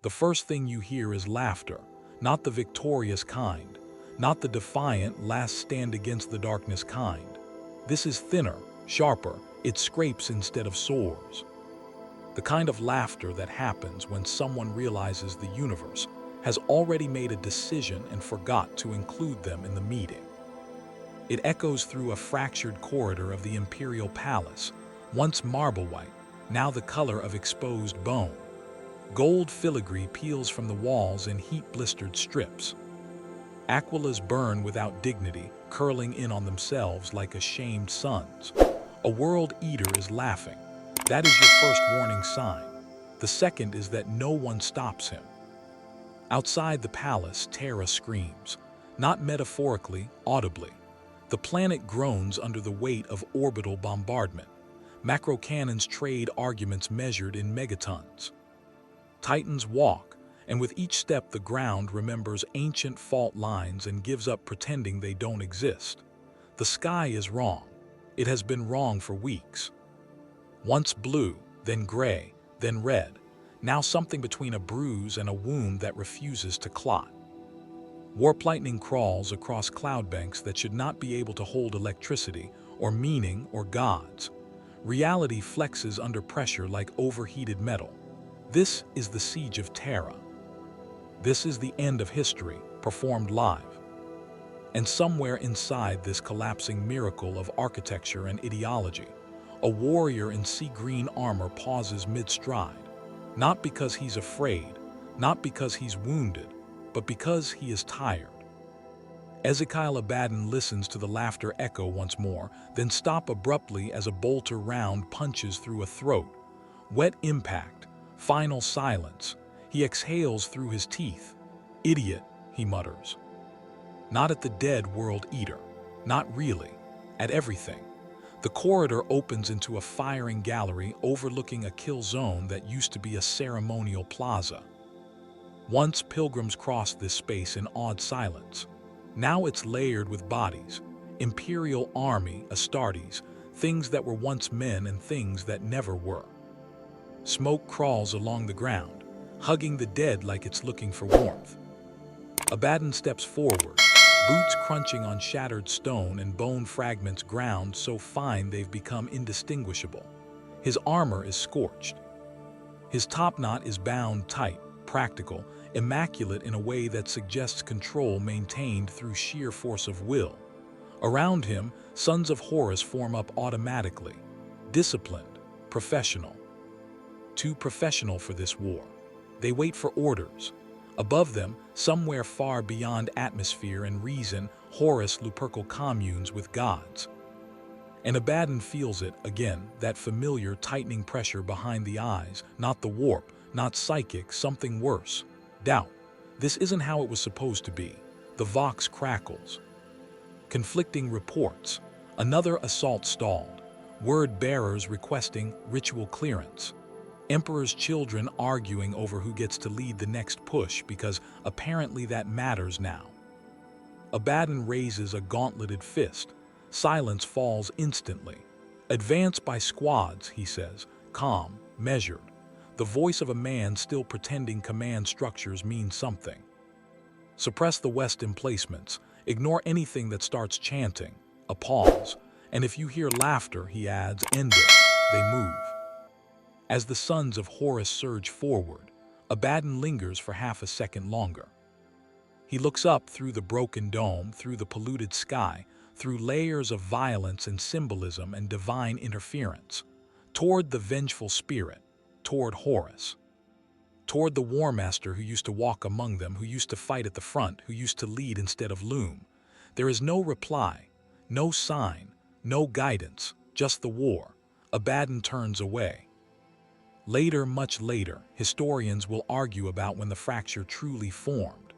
The first thing you hear is laughter, not the victorious kind, not the defiant last stand against the darkness kind. This is thinner, sharper, it scrapes instead of soars. The kind of laughter that happens when someone realizes the universe has already made a decision and forgot to include them in the meeting. It echoes through a fractured corridor of the imperial palace, once marble white, now the color of exposed bone. Gold filigree peels from the walls in heat-blistered strips. Aquilas burn without dignity, curling in on themselves like ashamed suns. A world eater is laughing. That is your first warning sign. The second is that no one stops him. Outside the palace, Terra screams, not metaphorically, audibly. The planet groans under the weight of orbital bombardment. Macro cannons trade arguments measured in megatons. Titans walk, and with each step the ground remembers ancient fault lines and gives up pretending they don't exist. The sky is wrong. It has been wrong for weeks. Once blue, then gray, then red, now something between a bruise and a wound that refuses to clot. Warp lightning crawls across cloud banks that should not be able to hold electricity, or meaning, or gods. Reality flexes under pressure like overheated metal. This is the Siege of Terra. This is the end of history, performed live. And somewhere inside this collapsing miracle of architecture and ideology, a warrior in sea green armor pauses mid-stride, not because he's afraid, not because he's wounded, but because he is tired. Ezekiel Abaddon listens to the laughter echo once more, then stop abruptly as a bolter round punches through a throat. Wet impact, final silence. He exhales through his teeth. "Idiot," he mutters. Not at the dead world eater. Not really. At everything. The corridor opens into a firing gallery overlooking a kill zone that used to be a ceremonial plaza. Once pilgrims crossed this space in awed silence. Now it's layered with bodies. Imperial army, Astartes, things that were once men and things that never were. Smoke crawls along the ground, hugging the dead like it's looking for warmth. Abaddon steps forward, boots crunching on shattered stone and bone fragments ground so fine they've become indistinguishable. His armor is scorched. His topknot is bound tight, practical, immaculate in a way that suggests control maintained through sheer force of will. Around him, sons of Horus form up automatically, disciplined, professional. Too professional for this war. They wait for orders. Above them, somewhere far beyond atmosphere and reason, Horus Lupercal communes with gods. And Abaddon feels it again, that familiar tightening pressure behind the eyes, not the warp, not psychic, something worse. Doubt. This isn't how it was supposed to be. The Vox crackles. Conflicting reports. Another assault stalled. Word bearers requesting ritual clearance. Emperor's children arguing over who gets to lead the next push because apparently that matters now. Abaddon raises a gauntleted fist. Silence falls instantly. Advance by squads, he says, calm, measured. The voice of a man still pretending command structures mean something. Suppress the West emplacements. Ignore anything that starts chanting. A pause. And if you hear laughter, he adds, end it. They move. As the sons of Horus surge forward, Abaddon lingers for half a second longer. He looks up through the broken dome, through the polluted sky, through layers of violence and symbolism and divine interference, toward the vengeful spirit, toward Horus, toward the war master who used to walk among them, who used to fight at the front, who used to lead instead of loom. There is no reply, no sign, no guidance, just the war. Abaddon turns away. Later, much later, historians will argue about when the fracture truly formed.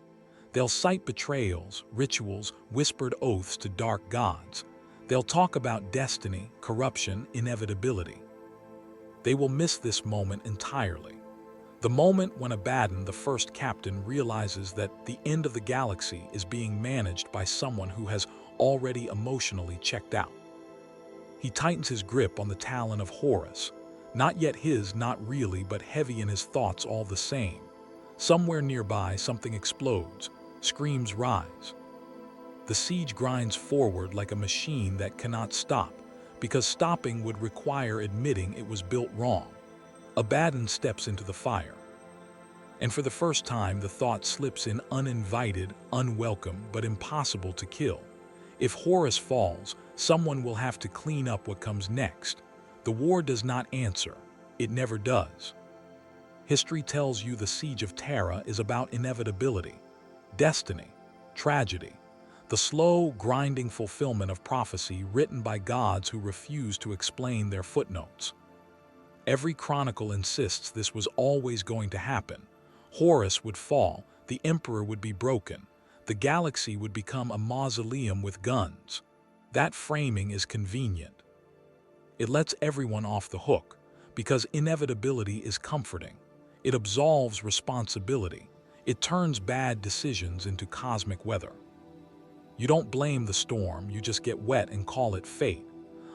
They'll cite betrayals, rituals, whispered oaths to dark gods. They'll talk about destiny, corruption, inevitability. They will miss this moment entirely. The moment when Abaddon, the first captain, realizes that the end of the galaxy is being managed by someone who has already emotionally checked out. He tightens his grip on the talon of Horus. Not yet his, not really, but heavy in his thoughts all the same. Somewhere nearby, something explodes, screams rise. The siege grinds forward like a machine that cannot stop, because stopping would require admitting it was built wrong. Abaddon steps into the fire. And for the first time, the thought slips in, uninvited, unwelcome, but impossible to kill. If Horus falls, someone will have to clean up what comes next. The war does not answer. It never does. History tells you the Siege of Terra is about inevitability, destiny, tragedy, the slow, grinding fulfillment of prophecy written by gods who refuse to explain their footnotes. Every chronicle insists this was always going to happen. Horus would fall, the emperor would be broken, the galaxy would become a mausoleum with guns. That framing is convenient. It lets everyone off the hook, because inevitability is comforting. It absolves responsibility. It turns bad decisions into cosmic weather. You don't blame the storm, you just get wet and call it fate.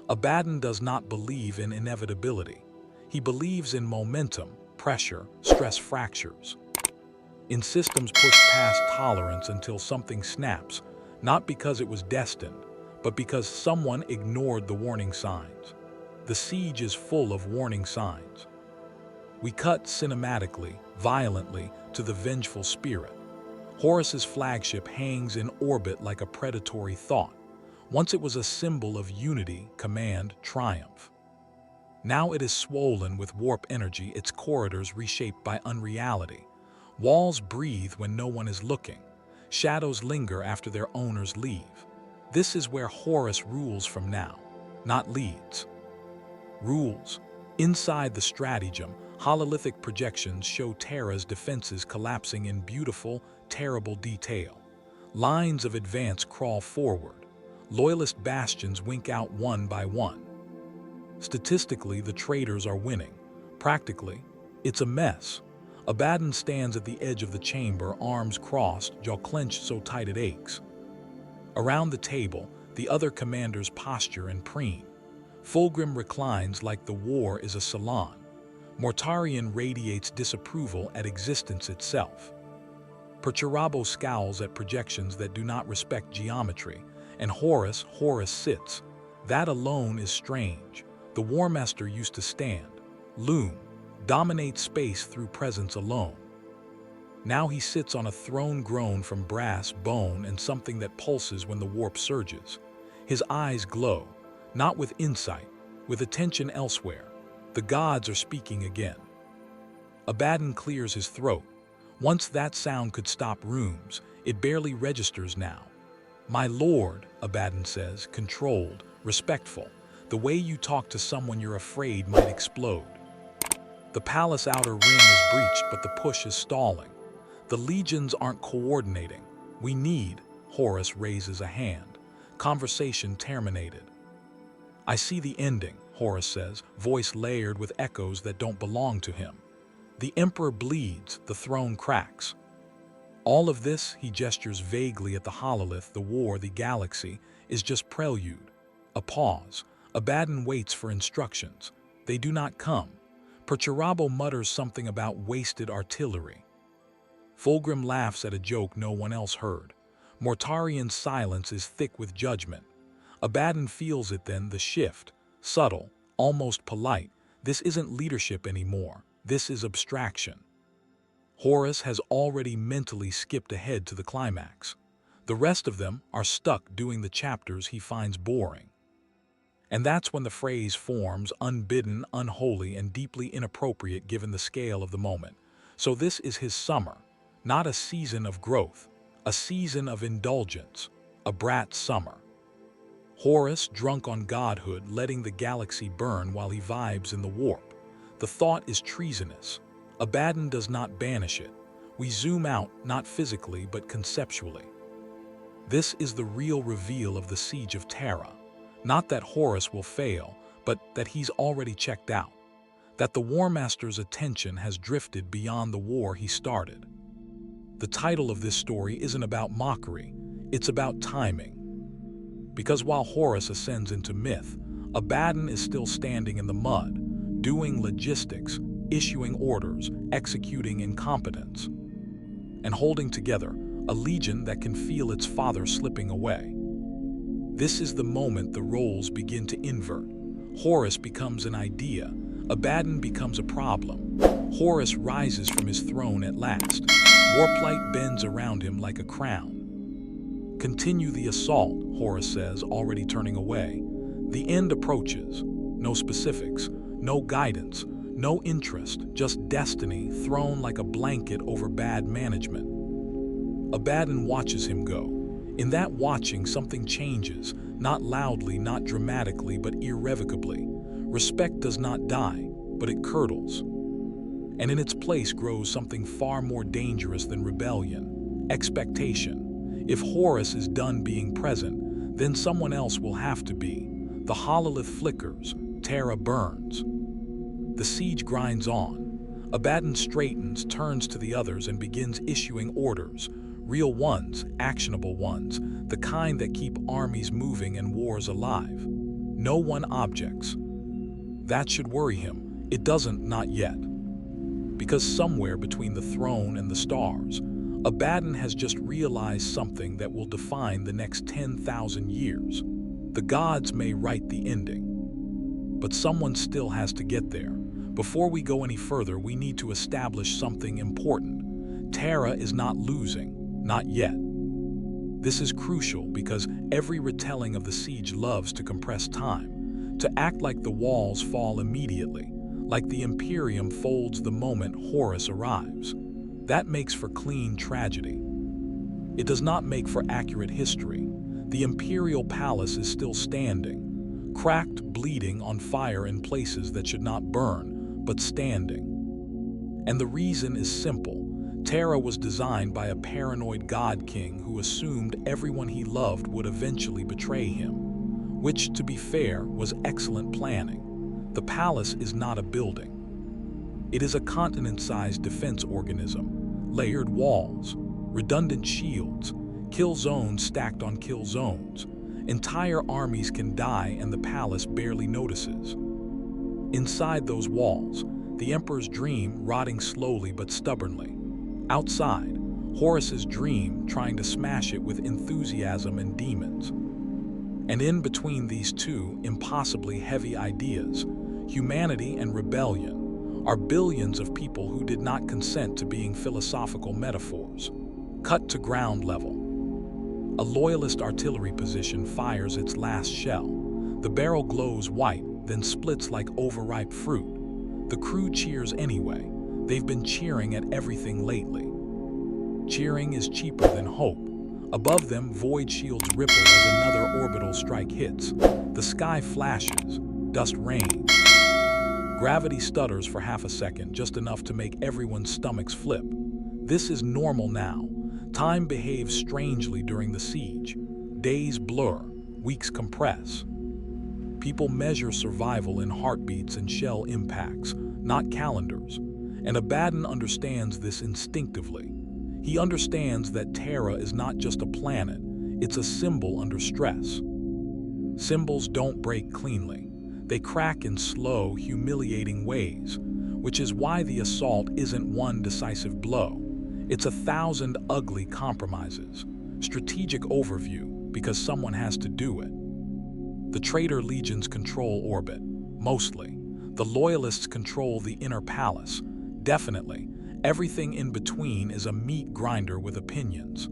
Abaddon does not believe in inevitability. He believes in momentum, pressure, stress fractures. In systems pushed past tolerance until something snaps, not because it was destined, but because someone ignored the warning signs. The siege is full of warning signs. We cut cinematically, violently, to the vengeful spirit. Horus's flagship hangs in orbit like a predatory thought. Once it was a symbol of unity, command, triumph. Now it is swollen with warp energy, its corridors reshaped by unreality. Walls breathe when no one is looking. Shadows linger after their owners leave. This is where Horus rules from now, not leads. Rules. Inside the stratagem, hololithic projections show Terra's defenses collapsing in beautiful, terrible detail. Lines of advance crawl forward. Loyalist bastions wink out one by one. Statistically, the Traitors are winning. Practically, it's a mess. Abaddon stands at the edge of the chamber, arms crossed, jaw clenched so tight it aches. Around the table, the other commanders posture and preen. Fulgrim reclines like the war is a salon. Mortarion radiates disapproval at existence itself. Perturabo scowls at projections that do not respect geometry, and Horus sits. That alone is strange. The War Master used to stand, loom, dominate space through presence alone. Now he sits on a throne grown from brass, bone, and something that pulses when the warp surges. His eyes glow, not with insight, with attention elsewhere. The gods are speaking again. Abaddon clears his throat. Once that sound could stop rooms, it barely registers now. "My lord," Abaddon says, controlled, respectful, the way you talk to someone you're afraid might explode. The palace outer ring is breached, but the push is stalling. The legions aren't coordinating. We need, Horus raises a hand. Conversation terminated. "I see the ending," Horus says, voice layered with echoes that don't belong to him. "The emperor bleeds, the throne cracks." All of this, he gestures vaguely at the hololith, the war, the galaxy, is just prelude. A pause. Abaddon waits for instructions. They do not come. Perturabo mutters something about wasted artillery. Fulgrim laughs at a joke no one else heard. Mortarion's silence is thick with judgment. Abaddon feels it then, the shift. Subtle, almost polite. This isn't leadership anymore. This is abstraction. Horus has already mentally skipped ahead to the climax. The rest of them are stuck doing the chapters he finds boring. And that's when the phrase forms, unbidden, unholy, and deeply inappropriate given the scale of the moment. So this is his summer, not a season of growth, a season of indulgence, a Brat summer. Horus, drunk on godhood, letting the galaxy burn while he vibes in the warp. The thought is treasonous. Abaddon does not banish it. We zoom out, not physically, but conceptually. This is the real reveal of the Siege of Terra. Not that Horus will fail, but that he's already checked out. That the War Master's attention has drifted beyond the war he started. The title of this story isn't about mockery, it's about timing. Because while Horus ascends into myth, Abaddon is still standing in the mud, doing logistics, issuing orders, executing incompetence. and holding together, a legion that can feel its father slipping away. This is the moment the roles begin to invert. Horus becomes an idea, Abaddon becomes a problem. Horus rises from his throne at last. Warplight bends around him like a crown. "Continue the assault," Horus says, already turning away. The end approaches. No specifics, no guidance, no interest, just destiny thrown like a blanket over bad management. Abaddon watches him go. In that watching, something changes, not loudly, not dramatically, but irrevocably. Respect does not die, but it curdles. And in its place grows something far more dangerous than rebellion: expectation. If Horus is done being present, then someone else will have to be. The hololith flickers, Terra burns. The siege grinds on. Abaddon straightens, turns to the others, and begins issuing orders. Real ones, actionable ones, the kind that keep armies moving and wars alive. No one objects. That should worry him. It doesn't, not yet. Because somewhere between the throne and the stars, Abaddon has just realized something that will define the next 10,000 years. The gods may write the ending, but someone still has to get there. Before we go any further, we need to establish something important. Terra is not losing, not yet. This is crucial because every retelling of the siege loves to compress time, to act like the walls fall immediately, like the Imperium folds the moment Horus arrives. That makes for clean tragedy. It does not make for accurate history. The Imperial Palace is still standing, cracked, bleeding, on fire in places that should not burn, but standing. And the reason is simple. Terra was designed by a paranoid god king who assumed everyone he loved would eventually betray him, which, to be fair, was excellent planning. The palace is not a building. It is a continent-sized defense organism. Layered walls, redundant shields, kill zones stacked on kill zones. Entire armies can die and the palace barely notices. Inside those walls, the Emperor's dream rotting slowly but stubbornly. Outside, Horus's dream trying to smash it with enthusiasm and demons. And in between these two impossibly heavy ideas, humanity and rebellion, are billions of people who did not consent to being philosophical metaphors. Cut to ground level. A loyalist artillery position fires its last shell. The barrel glows white, then splits like overripe fruit. The crew cheers anyway. They've been cheering at everything lately. Cheering is cheaper than hope. Above them, void shields ripple as another orbital strike hits. The sky flashes. Dust rains. Gravity stutters for half a second, just enough to make everyone's stomachs flip. This is normal now. Time behaves strangely during the siege. Days blur, weeks compress. People measure survival in heartbeats and shell impacts, not calendars. And Abaddon understands this instinctively. He understands that Terra is not just a planet, it's a symbol under stress. Symbols don't break cleanly. They crack in slow, humiliating ways, which is why the assault isn't one decisive blow. It's 1,000 ugly compromises. Strategic overview, because someone has to do it. The traitor legions control orbit, mostly. The loyalists control the inner palace, definitely. Everything in between is a meat grinder with opinions.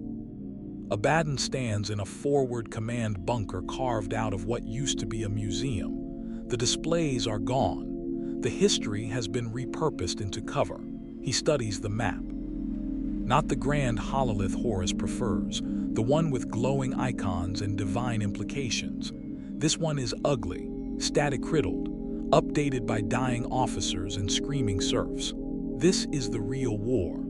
Abaddon stands in a forward command bunker carved out of what used to be a museum. The displays are gone. The history has been repurposed into cover. He studies the map. Not the grand hololith Horus prefers, the one with glowing icons and divine implications. This one is ugly, static-riddled, updated by dying officers and screaming serfs. This is the real war.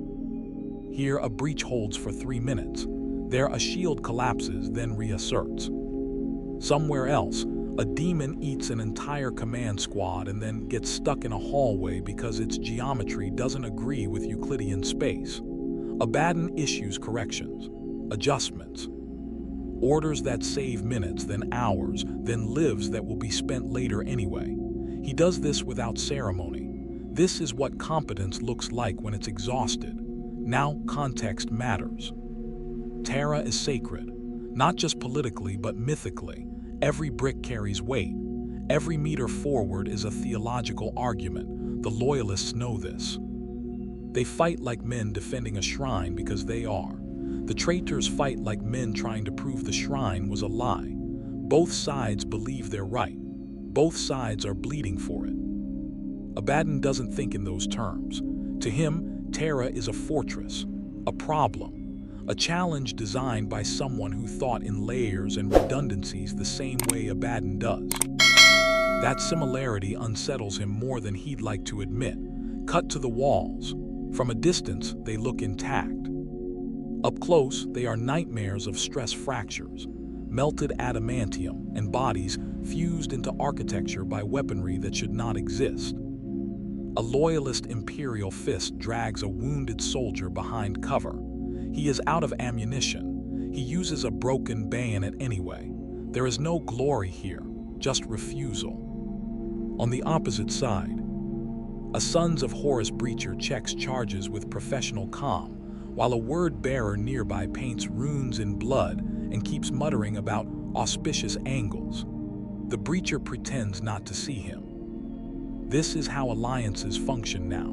Here a breach holds for 3 minutes. There a shield collapses, then reasserts. Somewhere else, a demon eats an entire command squad and then gets stuck in a hallway because its geometry doesn't agree with Euclidean space. Abaddon issues corrections, adjustments, orders that save minutes, then hours, then lives that will be spent later anyway. He does this without ceremony. This is what competence looks like when it's exhausted. Now context matters. Terra is sacred, not just politically but mythically. Every brick carries weight. Every meter forward is a theological argument. The loyalists know this. They fight like men defending a shrine because they are. The traitors fight like men trying to prove the shrine was a lie. Both sides believe they're right. Both sides are bleeding for it. Abaddon doesn't think in those terms. To him, Terra is a fortress, a problem, a challenge designed by someone who thought in layers and redundancies the same way Abaddon does. That similarity unsettles him more than he'd like to admit. Cut to the walls. From a distance, they look intact. Up close, they are nightmares of stress fractures, melted adamantium, and bodies fused into architecture by weaponry that should not exist. A loyalist imperial fist drags a wounded soldier behind cover. He is out of ammunition. He uses a broken bayonet anyway. There is no glory here, just refusal. On the opposite side, a Sons of Horus breacher checks charges with professional calm, while a word-bearer nearby paints runes in blood and keeps muttering about auspicious angles. The breacher pretends not to see him. This is how alliances function now.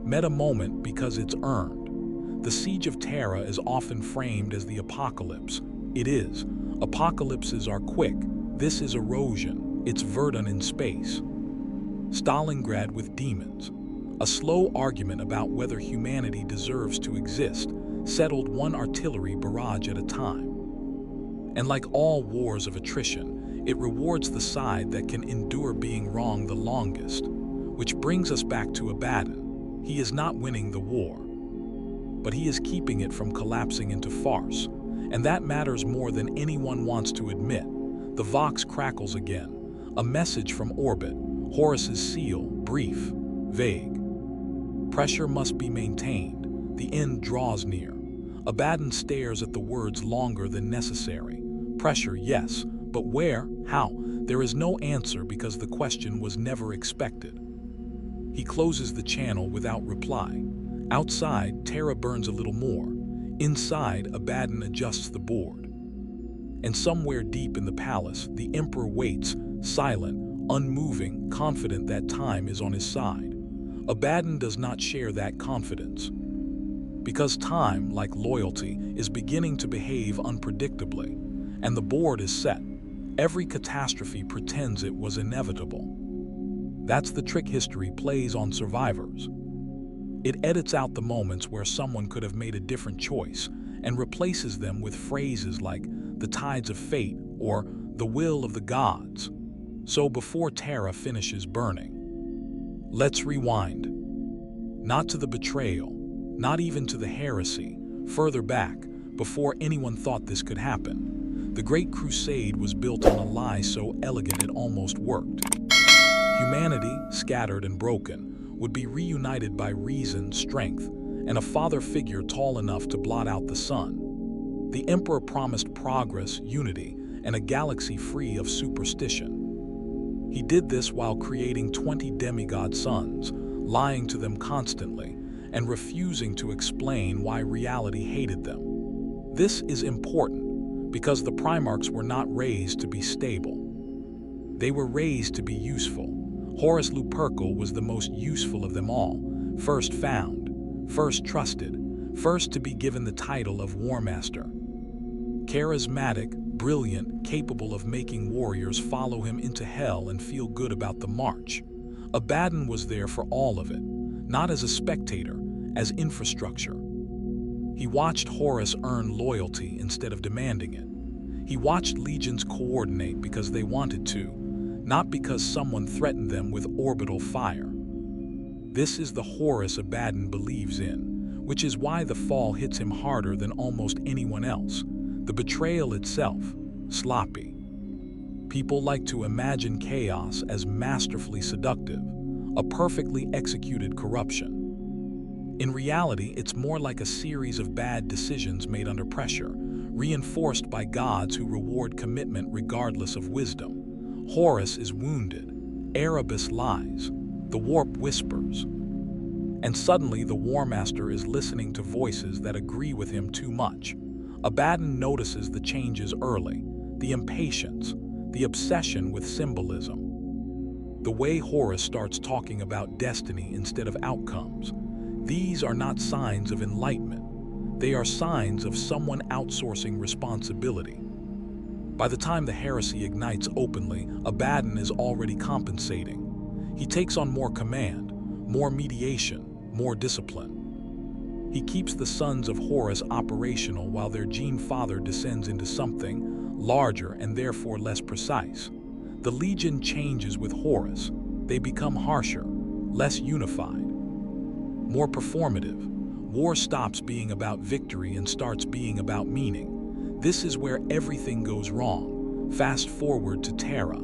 Meta moment because it's earned. The Siege of Terra is often framed as the apocalypse. It is. Apocalypses are quick. This is erosion. It's Verdun in space. Stalingrad with demons. A slow argument about whether humanity deserves to exist, settled one artillery barrage at a time. And like all wars of attrition, it rewards the side that can endure being wrong the longest. Which brings us back to Abaddon. He is not winning the war, but he is keeping it from collapsing into farce. And that matters more than anyone wants to admit. The Vox crackles again. A message from orbit. Horus's seal, brief, vague. Pressure must be maintained. The end draws near. Abaddon stares at the words longer than necessary. Pressure, yes, but where? How? There is no answer because the question was never expected. He closes the channel without reply. Outside, Terra burns a little more. Inside, Abaddon adjusts the board. And somewhere deep in the palace, the Emperor waits, silent, unmoving, confident that time is on his side. Abaddon does not share that confidence. Because time, like loyalty, is beginning to behave unpredictably, and the board is set. Every catastrophe pretends it was inevitable. That's the trick history plays on survivors. It edits out the moments where someone could have made a different choice and replaces them with phrases like the tides of fate or the will of the gods. So before Terra finishes burning, let's rewind. Not to the betrayal, not even to the heresy, further back, before anyone thought this could happen. The Great Crusade was built on a lie so elegant it almost worked. Humanity, scattered and broken, would be reunited by reason, strength, and a father figure tall enough to blot out the sun. The Emperor promised progress, unity, and a galaxy free of superstition. He did this while creating 20 demigod sons, lying to them constantly, and refusing to explain why reality hated them. This is important because the Primarchs were not raised to be stable. They were raised to be useful. Horus Lupercal was the most useful of them all, first found, first trusted, first to be given the title of War Master. Charismatic, brilliant, capable of making warriors follow him into hell and feel good about the march. Abaddon was there for all of it, not as a spectator, as infrastructure. He watched Horus earn loyalty instead of demanding it. He watched legions coordinate because they wanted to, not because someone threatened them with orbital fire. This is the Horus Abaddon believes in, which is why the fall hits him harder than almost anyone else. The betrayal itself, sloppy. People like to imagine chaos as masterfully seductive, a perfectly executed corruption. In reality, it's more like a series of bad decisions made under pressure, reinforced by gods who reward commitment regardless of wisdom. Horus is wounded. Erebus lies. The warp whispers. And suddenly the War Master is listening to voices that agree with him too much. Abaddon notices the changes early, the impatience, the obsession with symbolism. The way Horus starts talking about destiny instead of outcomes. These are not signs of enlightenment. They are signs of someone outsourcing responsibility. By the time the heresy ignites openly, Abaddon is already compensating. He takes on more command, more mediation, more discipline. He keeps the sons of Horus operational while their gene father descends into something larger and therefore less precise. The Legion changes with Horus. They become harsher, less unified, more performative. War stops being about victory and starts being about meaning. This is where everything goes wrong. Fast forward to Terra.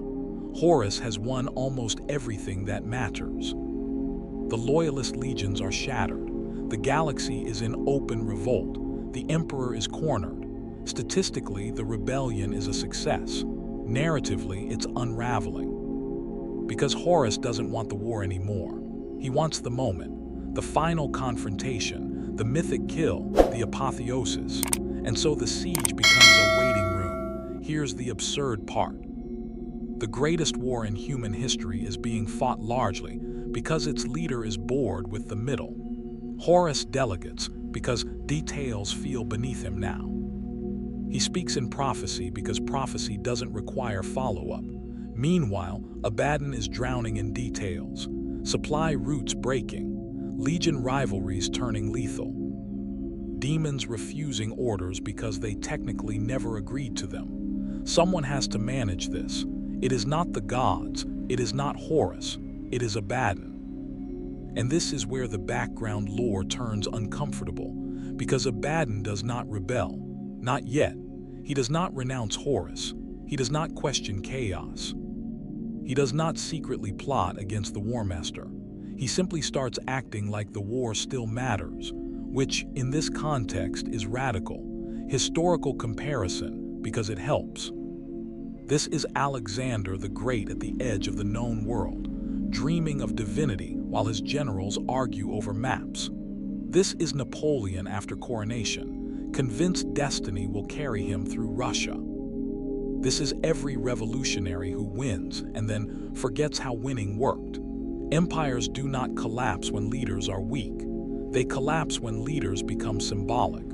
Horus has won almost everything that matters. The Loyalist legions are shattered. The galaxy is in open revolt. The Emperor is cornered. Statistically, the rebellion is a success. Narratively, it's unraveling. Because Horus doesn't want the war anymore. He wants the moment, the final confrontation, the mythic kill, the apotheosis. And so the siege becomes a waiting room. Here's the absurd part. The greatest war in human history is being fought largely because its leader is bored with the middle. Horus delegates because details feel beneath him now. He speaks in prophecy because prophecy doesn't require follow-up. Meanwhile, Abaddon is drowning in details. Supply routes breaking, Legion rivalries turning lethal. Demons refusing orders because they technically never agreed to them. Someone has to manage this. It is not the gods, it is not Horus, it is Abaddon. And this is where the background lore turns uncomfortable, because Abaddon does not rebel. Not yet. He does not renounce Horus. He does not question chaos. He does not secretly plot against the War Master. He simply starts acting like the war still matters, which, in this context, is radical. Historical comparison, because it helps. This is Alexander the Great at the edge of the known world, dreaming of divinity while his generals argue over maps. This is Napoleon after coronation, convinced destiny will carry him through Russia. This is every revolutionary who wins and then forgets how winning worked. Empires do not collapse when leaders are weak. They collapse when leaders become symbolic.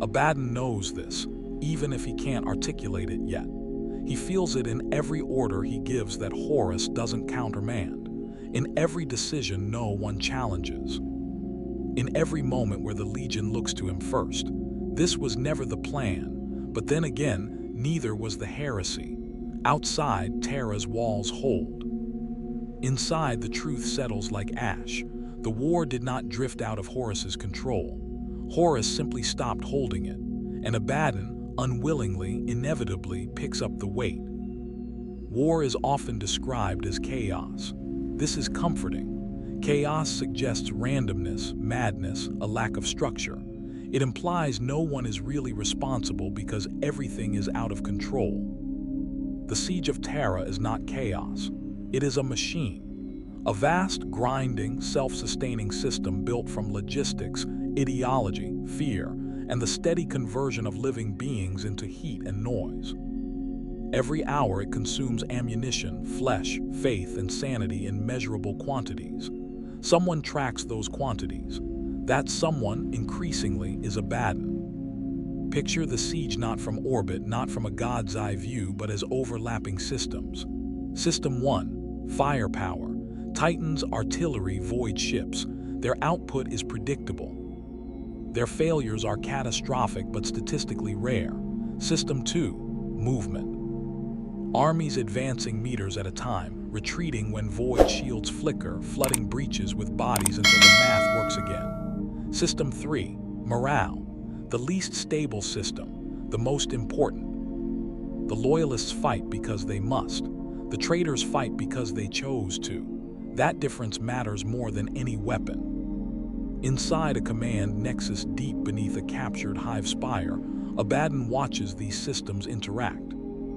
Abaddon knows this, even if he can't articulate it yet. He feels it in every order he gives that Horus doesn't countermand, in every decision no one challenges, in every moment where the Legion looks to him first. This was never the plan, but then again, neither was the heresy. Outside, Terra's walls hold. Inside, the truth settles like ash. The war did not drift out of Horus's control. Horus simply stopped holding it, and Abaddon, unwillingly, inevitably, picks up the weight. War is often described as chaos. This is comforting. Chaos suggests randomness, madness, a lack of structure. It implies no one is really responsible because everything is out of control. The Siege of Terra is not chaos. It is a machine. A vast, grinding, self-sustaining system built from logistics, ideology, fear, and the steady conversion of living beings into heat and noise. Every hour it consumes ammunition, flesh, faith, and sanity in measurable quantities. Someone tracks those quantities. That someone, increasingly, is Abaddon. Picture the siege not from orbit, not from a god's eye view, but as overlapping systems. System 1, firepower. Titans, artillery, void ships. Their output is predictable. Their failures are catastrophic but statistically rare. System 2, movement. Armies advancing meters at a time, retreating when void shields flicker, flooding breaches with bodies until the math works again. System 3, morale. The least stable system, the most important. The Loyalists fight because they must. The Traitors fight because they chose to. That difference matters more than any weapon. Inside a command nexus deep beneath a captured hive spire, Abaddon watches these systems interact.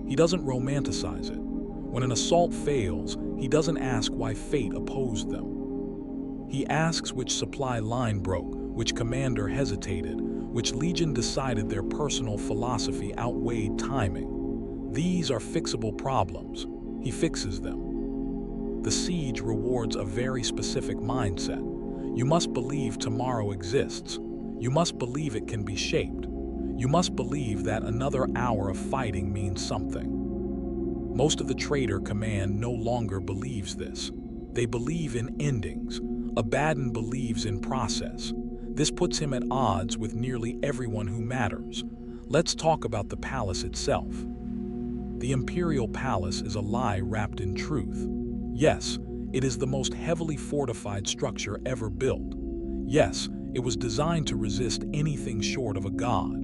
He doesn't romanticize it. When an assault fails, he doesn't ask why fate opposed them. He asks which supply line broke, which commander hesitated, which legion decided their personal philosophy outweighed timing. These are fixable problems. He fixes them. The siege rewards a very specific mindset. You must believe tomorrow exists. You must believe it can be shaped. You must believe that another hour of fighting means something. Most of the traitor command no longer believes this. They believe in endings. Abaddon believes in process. This puts him at odds with nearly everyone who matters. Let's talk about the palace itself. The Imperial Palace is a lie wrapped in truth. Yes, it is the most heavily fortified structure ever built. Yes, it was designed to resist anything short of a god.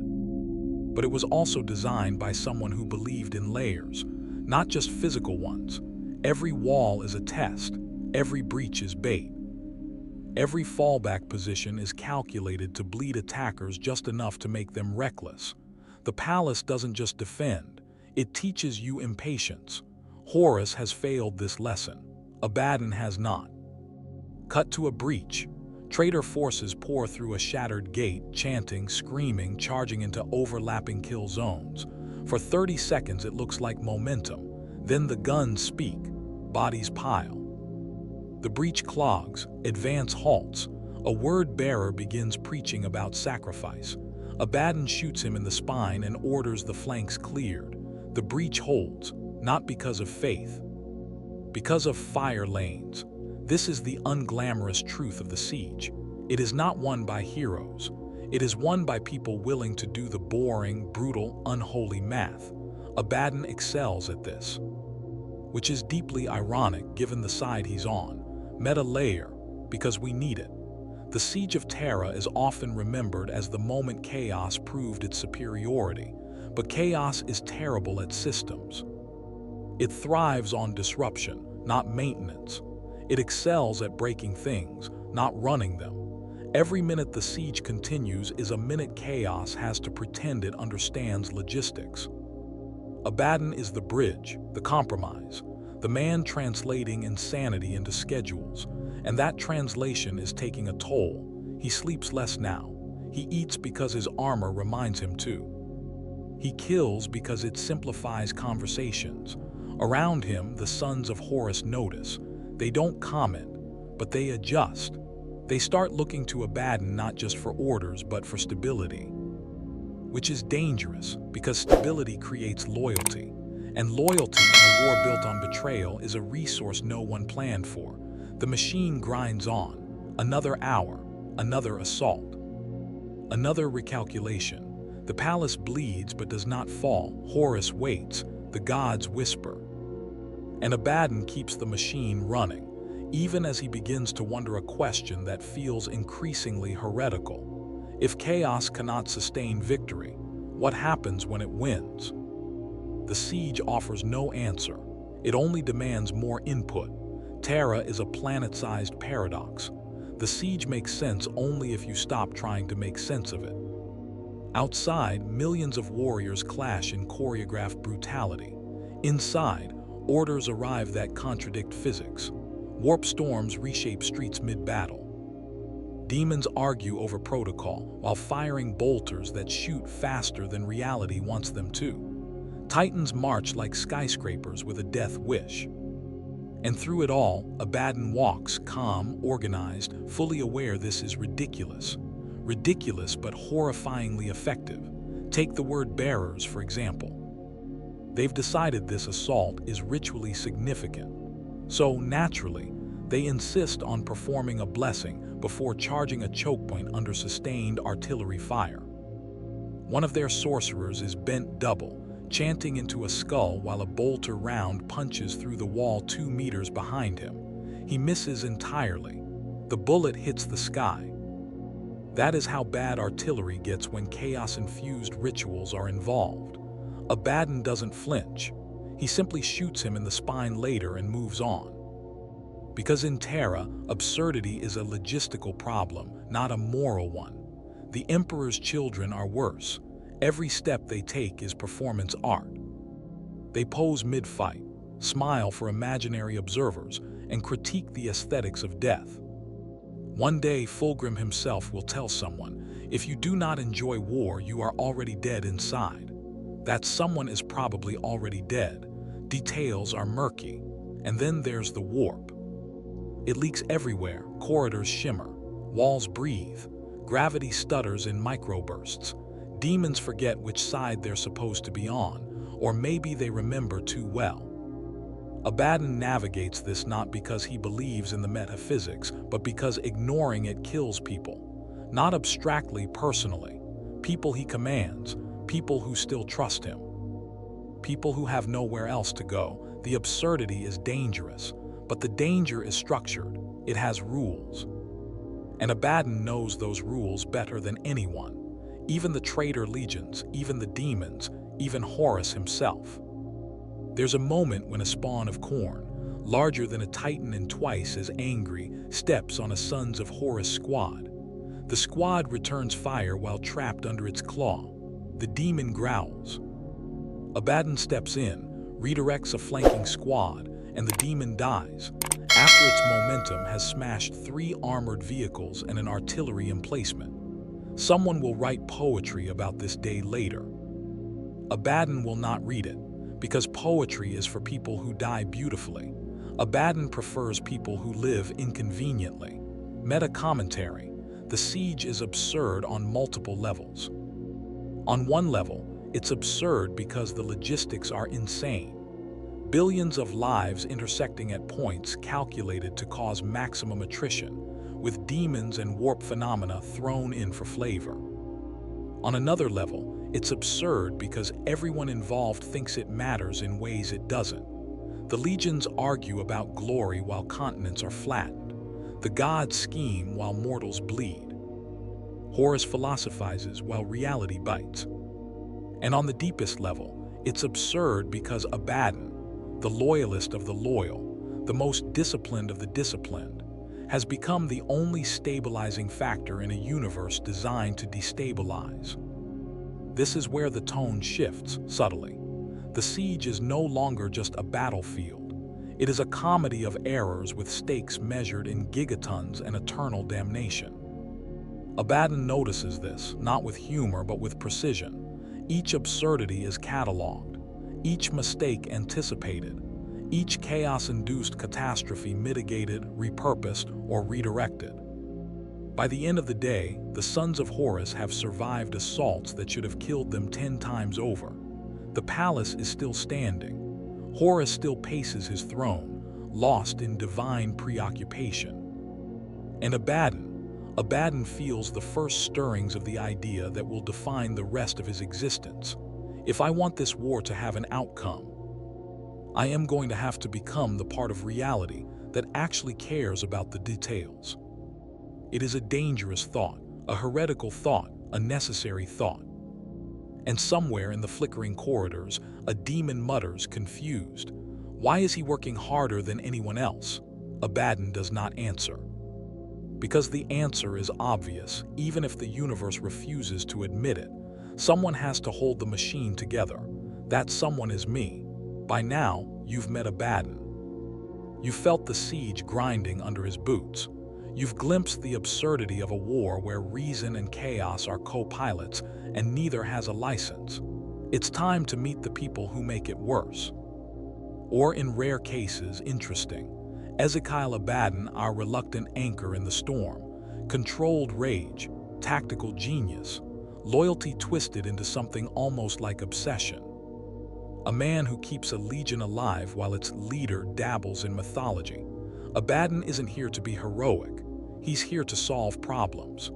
But it was also designed by someone who believed in layers, not just physical ones. Every wall is a test. Every breach is bait. Every fallback position is calculated to bleed attackers just enough to make them reckless. The palace doesn't just defend, it teaches you impatience. Horus has failed this lesson. Abaddon has not. Cut to a breach. Traitor forces pour through a shattered gate, chanting, screaming, charging into overlapping kill zones. For 30 seconds it looks like momentum. Then the guns speak. Bodies pile. The breach clogs, advance halts. A word-bearer begins preaching about sacrifice. Abaddon shoots him in the spine and orders the flanks cleared. The breach holds, not because of faith, because of fire lanes. This is the unglamorous truth of the siege. It is not won by heroes. It is won by people willing to do the boring, brutal, unholy math. Abaddon excels at this, which is deeply ironic given the side he's on. Meta layer, because we need it. The Siege of Terra is often remembered as the moment chaos proved its superiority, but chaos is terrible at systems. It thrives on disruption, not maintenance. It excels at breaking things, not running them. Every minute the siege continues is a minute chaos has to pretend it understands logistics. Abaddon is the bridge, the compromise, the man translating insanity into schedules, and that translation is taking a toll. He sleeps less now. He eats because his armor reminds him to. He kills because it simplifies conversations. Around him, the sons of Horus notice. They don't comment, but they adjust. They start looking to Abaddon not just for orders, but for stability, which is dangerous because stability creates loyalty. And loyalty in a war built on betrayal is a resource no one planned for. The machine grinds on. Another hour, another assault, another recalculation. The palace bleeds but does not fall. Horus waits. The gods whisper. And Abaddon keeps the machine running, even as he begins to wonder a question that feels increasingly heretical. If chaos cannot sustain victory, what happens when it wins? The siege offers no answer. It only demands more input. Terra is a planet-sized paradox. The siege makes sense only if you stop trying to make sense of it. Outside, millions of warriors clash in choreographed brutality. Inside, orders arrive that contradict physics. Warp storms reshape streets mid-battle. Demons argue over protocol while firing bolters that shoot faster than reality wants them to. Titans march like skyscrapers with a death wish. And through it all, Abaddon walks, calm, organized, fully aware this is ridiculous. Ridiculous but horrifyingly effective. Take the word bearers, for example. They've decided this assault is ritually significant. So, naturally, they insist on performing a blessing before charging a choke point under sustained artillery fire. One of their sorcerers is bent double, chanting into a skull while a bolter round punches through the wall 2 meters behind him. He misses entirely. The bullet hits the sky. That is how bad artillery gets when chaos-infused rituals are involved. Abaddon doesn't flinch. He simply shoots him in the spine later and moves on. Because in Terra, absurdity is a logistical problem, not a moral one. The Emperor's children are worse. Every step they take is performance art. They pose mid-fight, smile for imaginary observers, and critique the aesthetics of death. One day, Fulgrim himself will tell someone, if you do not enjoy war, you are already dead inside. That someone is probably already dead. Details are murky. And then there's the warp. It leaks everywhere, corridors shimmer, walls breathe, gravity stutters in microbursts. Demons forget which side they're supposed to be on, or maybe they remember too well. Abaddon navigates this not because he believes in the metaphysics, but because ignoring it kills people. Not abstractly, personally. People he commands, people who still trust him. People who have nowhere else to go. The absurdity is dangerous, but the danger is structured. It has rules. And Abaddon knows those rules better than anyone. Even the traitor legions, even the demons, even Horus himself. There's a moment when a spawn of corn, larger than a titan and twice as angry, steps on a Sons of Horus squad. The squad returns fire while trapped under its claw. The demon growls. Abaddon steps in, redirects a flanking squad, and the demon dies, after its momentum has smashed 3 armored vehicles and an artillery emplacement. Someone will write poetry about this day later. Abaddon will not read it, because poetry is for people who die beautifully. Abaddon prefers people who live inconveniently. Meta commentary: the siege is absurd on multiple levels. On one level, it's absurd because the logistics are insane. Billions of lives intersecting at points calculated to cause maximum attrition, with demons and warp phenomena thrown in for flavor. On another level, it's absurd because everyone involved thinks it matters in ways it doesn't. The legions argue about glory while continents are flattened. The gods scheme while mortals bleed. Horus philosophizes while reality bites. And on the deepest level, it's absurd because Abaddon, the loyalist of the loyal, the most disciplined of the disciplined, has become the only stabilizing factor in a universe designed to destabilize. This is where the tone shifts subtly. The siege is no longer just a battlefield. It is a comedy of errors with stakes measured in gigatons and eternal damnation. Abaddon notices this, not with humor but with precision. Each absurdity is cataloged, each mistake anticipated, each chaos-induced catastrophe mitigated, repurposed, or redirected. By the end of the day, the Sons of Horus have survived assaults that should have killed them 10 times over. The palace is still standing. Horus still paces his throne, lost in divine preoccupation. And Abaddon feels the first stirrings of the idea that will define the rest of his existence. If I want this war to have an outcome, I am going to have to become the part of reality that actually cares about the details. It is a dangerous thought, a heretical thought, a necessary thought. And somewhere in the flickering corridors, a demon mutters, confused. Why is he working harder than anyone else? Abaddon does not answer. Because the answer is obvious, even if the universe refuses to admit it. Someone has to hold the machine together. That someone is me. By now, you've met Abaddon. You felt the siege grinding under his boots. You've glimpsed the absurdity of a war where reason and chaos are co-pilots and neither has a license. It's time to meet the people who make it worse. Or in rare cases, interesting. Ezekiel Abaddon, our reluctant anchor in the storm. Controlled rage, tactical genius, loyalty twisted into something almost like obsession. A man who keeps a legion alive while its leader dabbles in mythology. Abaddon isn't here to be heroic. He's here to solve problems.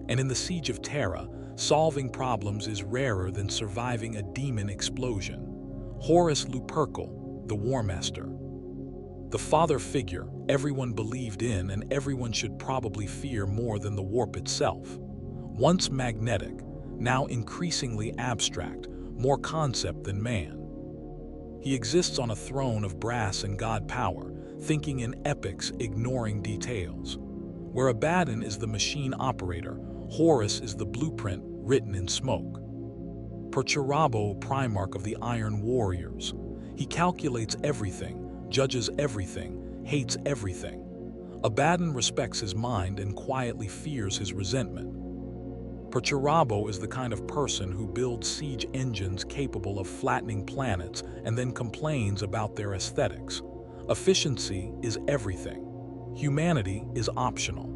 And in the Siege of Terra, solving problems is rarer than surviving a demon explosion. Horus Lupercal, the War Master. The father figure everyone believed in and everyone should probably fear more than the warp itself. Once magnetic, now increasingly abstract, more concept than man. He exists on a throne of brass and god power, thinking in epics, ignoring details. Where Abaddon is the machine operator, Horus is the blueprint written in smoke. Perturabo, Primarch of the Iron Warriors. He calculates everything, judges everything, hates everything. Abaddon respects his mind and quietly fears his resentment. Perturabo is the kind of person who builds siege engines capable of flattening planets and then complains about their aesthetics. Efficiency is everything. Humanity is optional.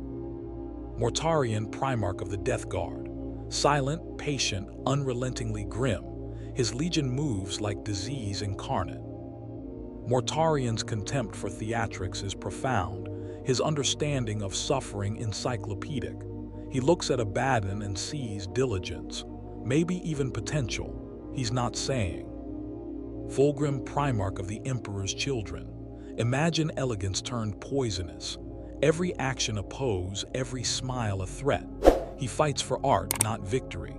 Mortarion, Primarch of the Death Guard. Silent, patient, unrelentingly grim, his legion moves like disease incarnate. Mortarion's contempt for theatrics is profound, his understanding of suffering encyclopedic. He looks at Abaddon and sees diligence, maybe even potential. He's not saying. Fulgrim, Primarch of the Emperor's Children. Imagine elegance turned poisonous. Every action a pose, every smile a threat. He fights for art, not victory.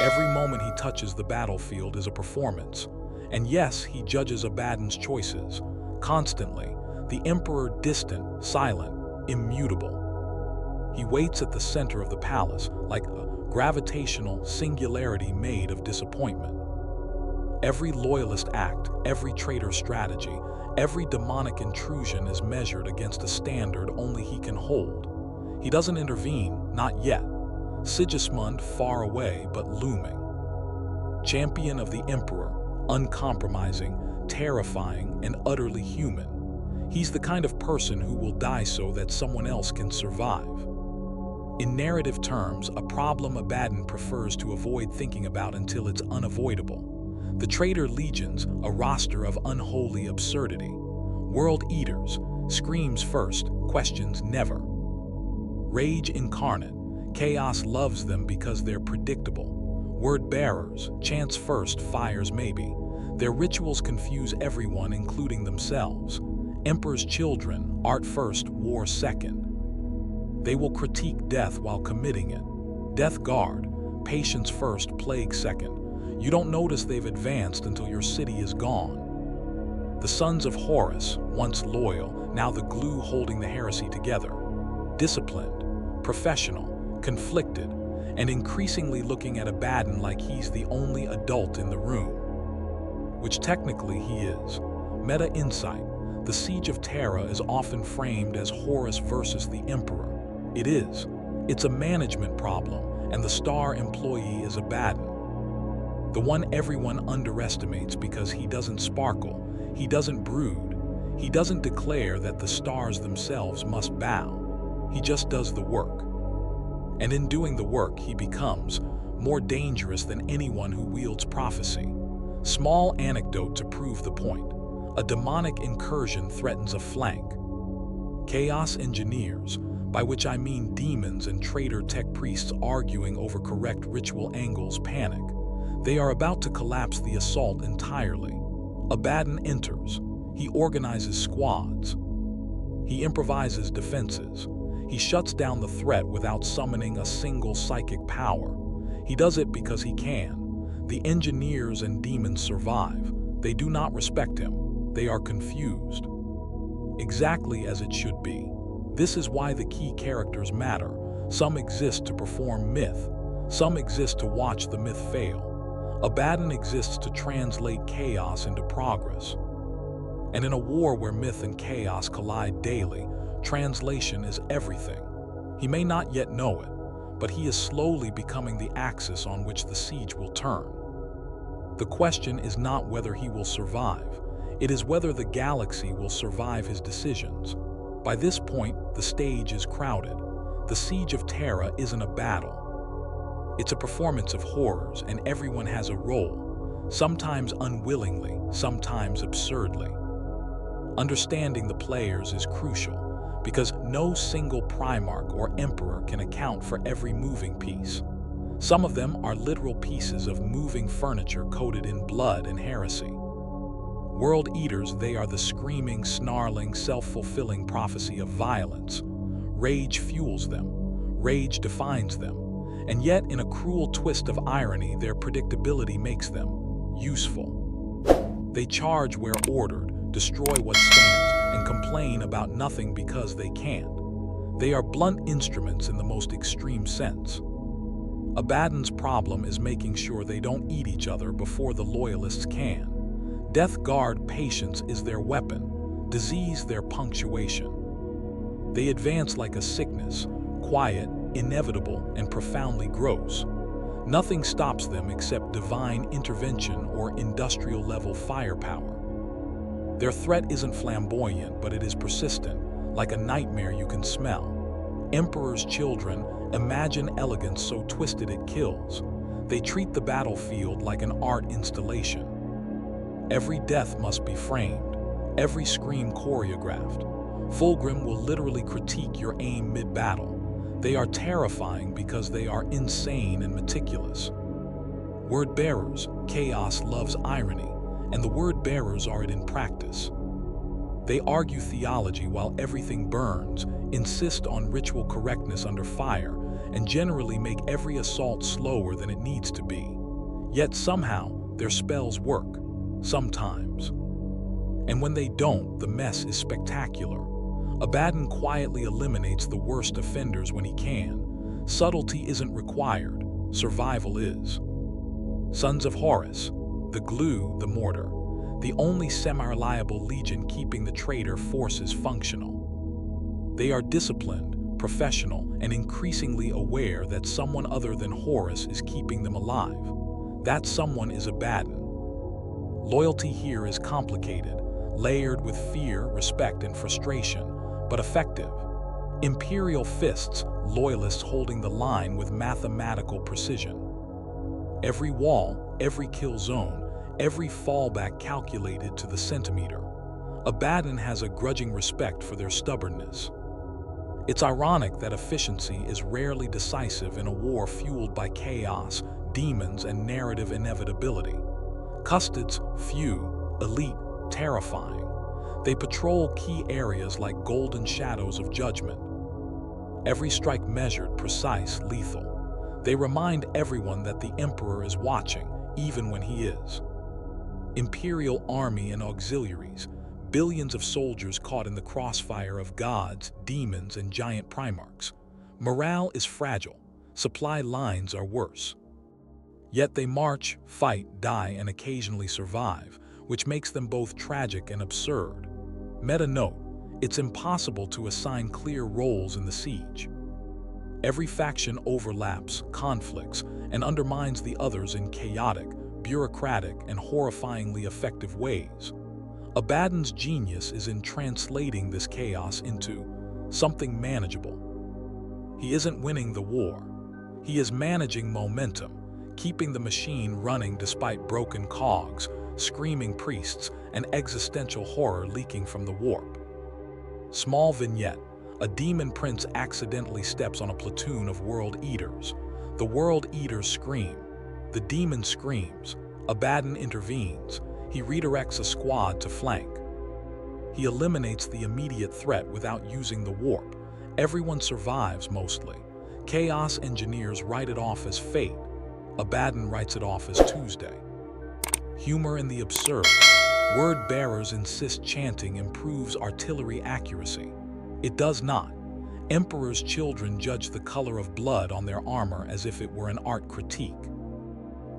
Every moment he touches the battlefield is a performance. And yes, he judges Abaddon's choices. Constantly, the Emperor distant, silent, immutable. He waits at the center of the palace, like a gravitational singularity made of disappointment. Every loyalist act, every traitor strategy, every demonic intrusion is measured against a standard only he can hold. He doesn't intervene, not yet. Sigismund far away but looming. Champion of the Emperor, uncompromising, terrifying, and utterly human. He's the kind of person who will die so that someone else can survive. In narrative terms, a problem Abaddon prefers to avoid thinking about until it's unavoidable. The Traitor Legions, a roster of unholy absurdity. World Eaters, screams first, questions never. Rage incarnate, chaos loves them because they're predictable. Word bearers, chance first, fires maybe. Their rituals confuse everyone, including themselves. Emperor's Children, art first, war second. They will critique death while committing it. Death Guard, patience first, plague second. You don't notice they've advanced until your city is gone. The Sons of Horus, once loyal, now the glue holding the heresy together. Disciplined, professional, conflicted, and increasingly looking at Abaddon like he's the only adult in the room. Which technically he is. Meta insight, the Siege of Terra is often framed as Horus versus the Emperor. It is. It's a management problem, and the star employee is Abaddon. The one everyone underestimates because he doesn't sparkle, he doesn't brood, he doesn't declare that the stars themselves must bow. He just does the work. And in doing the work, he becomes more dangerous than anyone who wields prophecy. Small anecdote to prove the point. A demonic incursion threatens a flank. Chaos engineers, by which I mean demons and traitor tech priests arguing over correct ritual angles, panic. They are about to collapse the assault entirely. Abaddon enters. He organizes squads. He improvises defenses. He shuts down the threat without summoning a single psychic power. He does it because he can. The engineers and demons survive. They do not respect him. They are confused. Exactly as it should be. This is why the key characters matter. Some exist to perform myth. Some exist to watch the myth fail. Abaddon exists to translate chaos into progress. And in a war where myth and chaos collide daily, translation is everything. He may not yet know it, but he is slowly becoming the axis on which the siege will turn. The question is not whether he will survive. It is whether the galaxy will survive his decisions. By this point, the stage is crowded. The Siege of Terra isn't a battle. It's a performance of horrors, and everyone has a role, sometimes unwillingly, sometimes absurdly. Understanding the players is crucial, because no single Primarch or Emperor can account for every moving piece. Some of them are literal pieces of moving furniture coated in blood and heresy. World Eaters, they are the screaming, snarling, self-fulfilling prophecy of violence. Rage fuels them. Rage defines them. And yet, in a cruel twist of irony, their predictability makes them useful. They charge where ordered, destroy what stands, and complain about nothing because they can't. They are blunt instruments in the most extreme sense. Abaddon's problem is making sure they don't eat each other before the loyalists can. Death Guard patience is their weapon, disease their punctuation. They advance like a sickness, quiet, inevitable, and profoundly gross. Nothing stops them except divine intervention or industrial-level firepower. Their threat isn't flamboyant, but it is persistent, like a nightmare you can smell. Emperor's children imagine elegance so twisted it kills. They treat the battlefield like an art installation. Every death must be framed, every scream choreographed. Fulgrim will literally critique your aim mid-battle. They are terrifying because they are insane and meticulous. Word-bearers, chaos loves irony, and the word-bearers are it in practice. They argue theology while everything burns, insist on ritual correctness under fire, and generally make every assault slower than it needs to be. Yet somehow, their spells work, sometimes. And when they don't, the mess is spectacular. Abaddon quietly eliminates the worst offenders when he can. Subtlety isn't required, survival is. Sons of Horus, the glue, the mortar, the only semi-reliable legion keeping the traitor forces functional. They are disciplined, professional, and increasingly aware that someone other than Horus is keeping them alive. That someone is Abaddon. Loyalty here is complicated, layered with fear, respect, and frustration, but effective. Imperial fists, loyalists holding the line with mathematical precision. Every wall, every kill zone, every fallback calculated to the centimeter. Abaddon has a grudging respect for their stubbornness. It's ironic that efficiency is rarely decisive in a war fueled by chaos, demons, and narrative inevitability. Custods, few, elite, terrifying. They patrol key areas like golden shadows of judgment. Every strike measured, precise, lethal. They remind everyone that the Emperor is watching, even when he is. Imperial army and auxiliaries, billions of soldiers caught in the crossfire of gods, demons, and giant primarchs. Morale is fragile. Supply lines are worse. Yet they march, fight, die, and occasionally survive, which makes them both tragic and absurd. Meta note, it's impossible to assign clear roles in the siege. Every faction overlaps, conflicts, and undermines the others in chaotic, bureaucratic, and horrifyingly effective ways. Abaddon's genius is in translating this chaos into something manageable. He isn't winning the war. He is managing momentum, keeping the machine running despite broken cogs, screaming priests, and existential horror leaking from the warp. Small vignette. A demon prince accidentally steps on a platoon of world eaters. The world eaters scream. The demon screams. Abaddon intervenes. He redirects a squad to flank. He eliminates the immediate threat without using the warp. Everyone survives mostly. Chaos engineers write it off as fate. Abaddon writes it off as Tuesday. Humor in the absurd. Word bearers insist chanting improves artillery accuracy. It does not. Emperor's children judge the color of blood on their armor as if it were an art critique.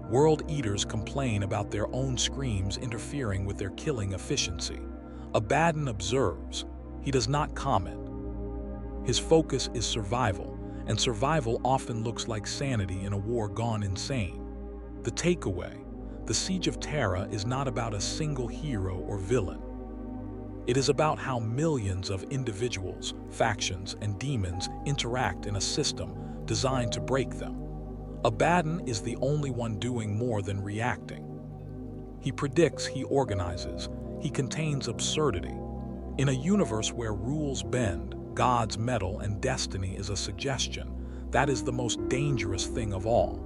World eaters complain about their own screams interfering with their killing efficiency. Abaddon observes. He does not comment. His focus is survival, and survival often looks like sanity in a war gone insane. The takeaway. The Siege of Terra is not about a single hero or villain. It is about how millions of individuals, factions, and demons interact in a system designed to break them. Abaddon is the only one doing more than reacting. He predicts, he organizes, he contains absurdity. In a universe where rules bend, gods meddle, and destiny is a suggestion, that is the most dangerous thing of all.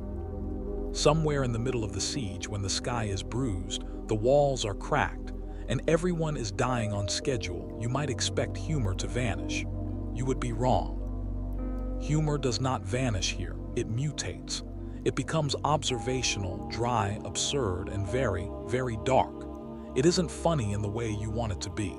Somewhere in the middle of the siege, when the sky is bruised, the walls are cracked, and everyone is dying on schedule, you might expect humor to vanish. You would be wrong. Humor does not vanish here, it mutates. It becomes observational, dry, absurd, and very, very dark. It isn't funny in the way you want it to be.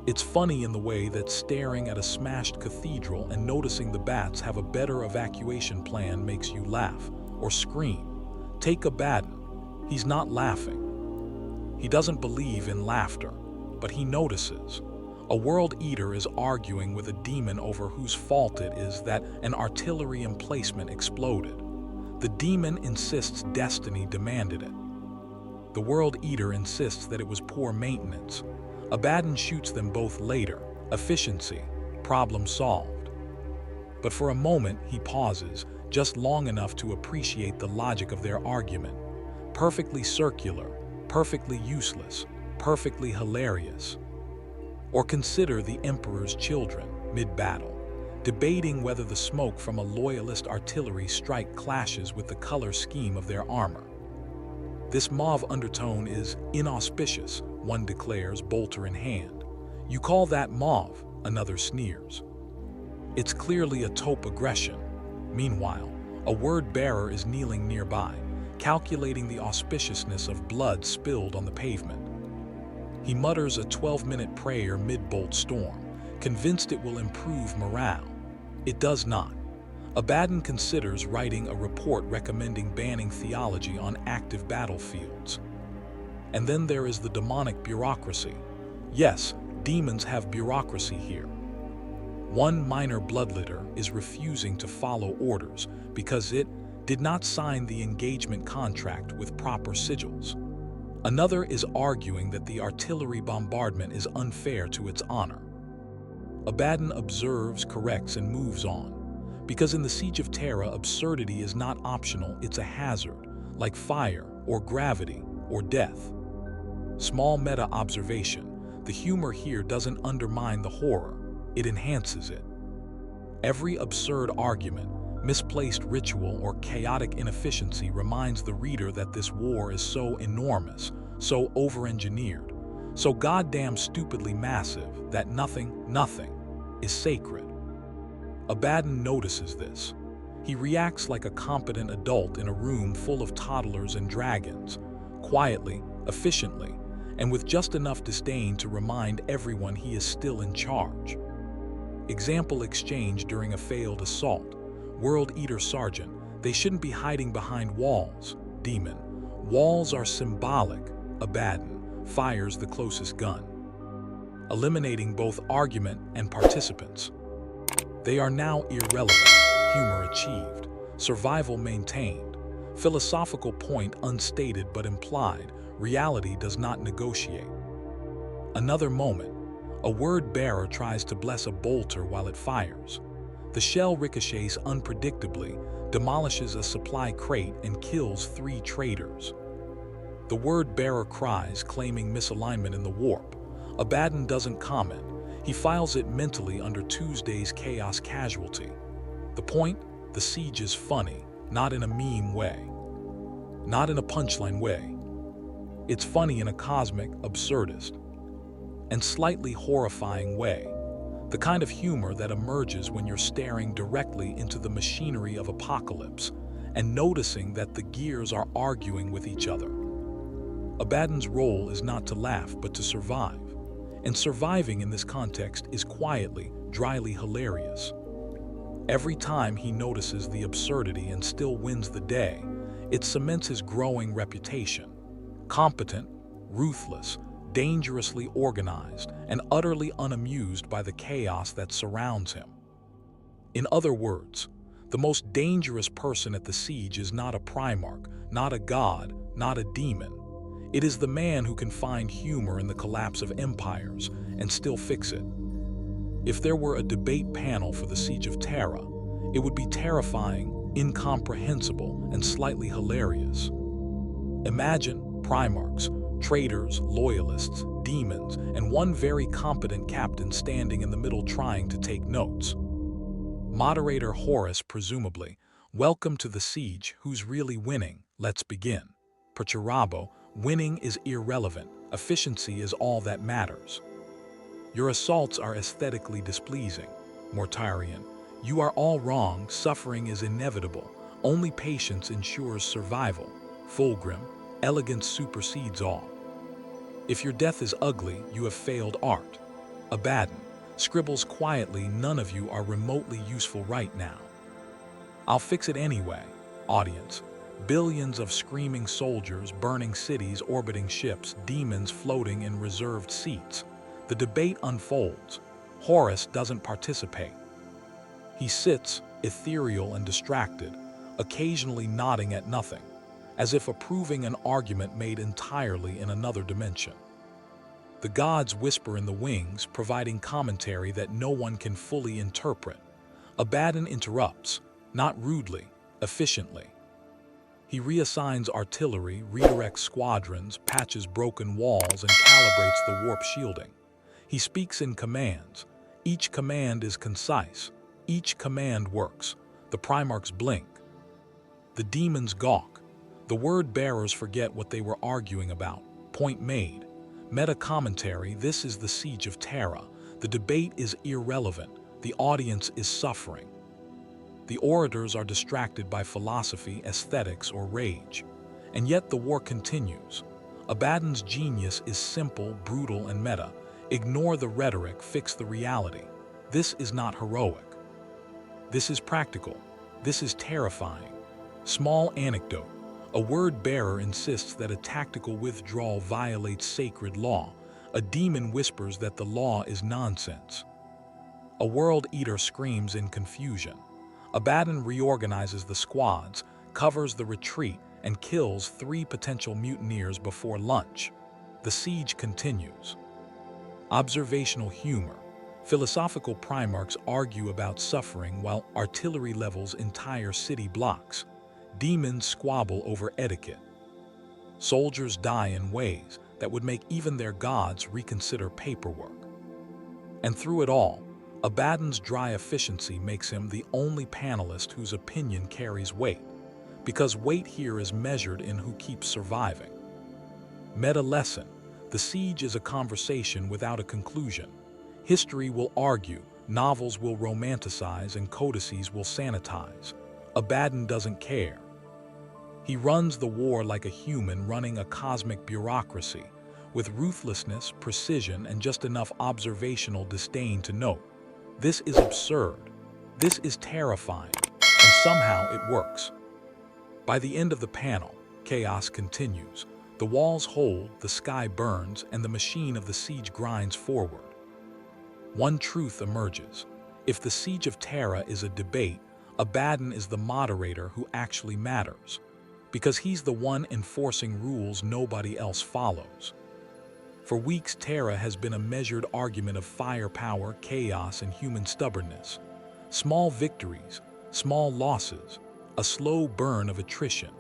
It's funny in the way that staring at a smashed cathedral and noticing the bats have a better evacuation plan makes you laugh or scream. Take Abaddon. He's not laughing. He doesn't believe in laughter, but he notices. A world eater is arguing with a demon over whose fault it is that an artillery emplacement exploded. The demon insists destiny demanded it. The world eater insists that it was poor maintenance. Abaddon shoots them both later. Efficiency, problem solved. But for a moment he pauses, just long enough to appreciate the logic of their argument. Perfectly circular, perfectly useless, perfectly hilarious. Or consider the Emperor's children, mid-battle, debating whether the smoke from a loyalist artillery strike clashes with the color scheme of their armor. This mauve undertone is inauspicious, one declares, bolter in hand. You call that mauve, another sneers. It's clearly a taupe aggression. Meanwhile, a word-bearer is kneeling nearby, calculating the auspiciousness of blood spilled on the pavement. He mutters a 12-minute prayer mid-bolt storm, convinced it will improve morale. It does not. Abaddon considers writing a report recommending banning theology on active battlefields. And then there is the demonic bureaucracy. Yes, demons have bureaucracy here. One minor bloodletter is refusing to follow orders because it did not sign the engagement contract with proper sigils. Another is arguing that the artillery bombardment is unfair to its honor. Abaddon observes, corrects, and moves on. Because in the Siege of Terra, absurdity is not optional, it's a hazard, like fire, or gravity, or death. Small meta-observation, the humor here doesn't undermine the horror, it enhances it. Every absurd argument, misplaced ritual, or chaotic inefficiency reminds the reader that this war is so enormous, so over-engineered, so goddamn stupidly massive that nothing is sacred. Abaddon notices this. He reacts like a competent adult in a room full of toddlers and dragons, quietly, efficiently, and with just enough disdain to remind everyone he is still in charge. Example exchange during a failed assault. World Eater Sergeant, they shouldn't be hiding behind walls. Demon, walls are symbolic. Abaddon fires the closest gun, eliminating both argument and participants. They are now irrelevant. Humor achieved. Survival maintained. Philosophical point unstated but implied. Reality does not negotiate. Another moment. A word-bearer tries to bless a bolter while it fires. The shell ricochets unpredictably, demolishes a supply crate, and kills 3 traitors. The word-bearer cries, claiming misalignment in the warp. Abaddon doesn't comment. He files it mentally under Tuesday's chaos casualty. The point? The siege is funny, not in a meme way. Not in a punchline way. It's funny in a cosmic, absurdist, and slightly horrifying way. The kind of humor that emerges when you're staring directly into the machinery of apocalypse and noticing that the gears are arguing with each other. Abaddon's role is not to laugh, but to survive. And surviving in this context is quietly, dryly hilarious. Every time he notices the absurdity and still wins the day, it cements his growing reputation. Competent, ruthless, dangerously organized, and utterly unamused by the chaos that surrounds him. In other words, the most dangerous person at the siege is not a Primarch, not a god, not a demon. It is the man who can find humor in the collapse of empires and still fix it. If there were a debate panel for the Siege of Terra, it would be terrifying, incomprehensible, and slightly hilarious. Imagine Primarchs, traitors, loyalists, demons, and one very competent captain standing in the middle trying to take notes. Moderator Horus, presumably, welcome to the siege, who's really winning? Let's begin. Perturabo, winning is irrelevant, efficiency is all that matters. Your assaults are aesthetically displeasing. Mortarion, you are all wrong, suffering is inevitable, only patience ensures survival. Fulgrim, elegance supersedes all. If your death is ugly, you have failed art. Abaddon scribbles quietly, none of you are remotely useful right now. I'll fix it anyway. Audience, billions of screaming soldiers, burning cities, orbiting ships, demons floating in reserved seats. The debate unfolds. Horus doesn't participate. He sits, ethereal and distracted, occasionally nodding at nothing, as if approving an argument made entirely in another dimension. The gods whisper in the wings, providing commentary that no one can fully interpret. Abaddon interrupts, not rudely, efficiently. He reassigns artillery, redirects squadrons, patches broken walls, and calibrates the warp shielding. He speaks in commands. Each command is concise. Each command works. The Primarchs blink. The demons gawk. The word-bearers forget what they were arguing about. Point made. Meta-commentary, this is the Siege of Terra. The debate is irrelevant. The audience is suffering. The orators are distracted by philosophy, aesthetics, or rage. And yet the war continues. Abaddon's genius is simple, brutal, and meta. Ignore the rhetoric, fix the reality. This is not heroic. This is practical. This is terrifying. Small anecdote. A word-bearer insists that a tactical withdrawal violates sacred law. A demon whispers that the law is nonsense. A world eater screams in confusion. Abaddon reorganizes the squads, covers the retreat, and kills 3 potential mutineers before lunch. The siege continues. Observational humor. Philosophical Primarchs argue about suffering while artillery levels entire city blocks. Demons squabble over etiquette. Soldiers die in ways that would make even their gods reconsider paperwork. And through it all, Abaddon's dry efficiency makes him the only panelist whose opinion carries weight, because weight here is measured in who keeps surviving. Meta lesson: the siege is a conversation without a conclusion. History will argue, novels will romanticize, and codices will sanitize. Abaddon doesn't care. He runs the war like a human running a cosmic bureaucracy, with ruthlessness, precision, and just enough observational disdain to note, this is absurd, this is terrifying, and somehow it works. By the end of the panel, chaos continues. The walls hold, the sky burns, and the machine of the siege grinds forward. One truth emerges. If the Siege of Terra is a debate, Abaddon is the moderator who actually matters, because he's the one enforcing rules nobody else follows. For weeks, Terra has been a measured argument of firepower, chaos, and human stubbornness. Small victories, small losses, a slow burn of attrition.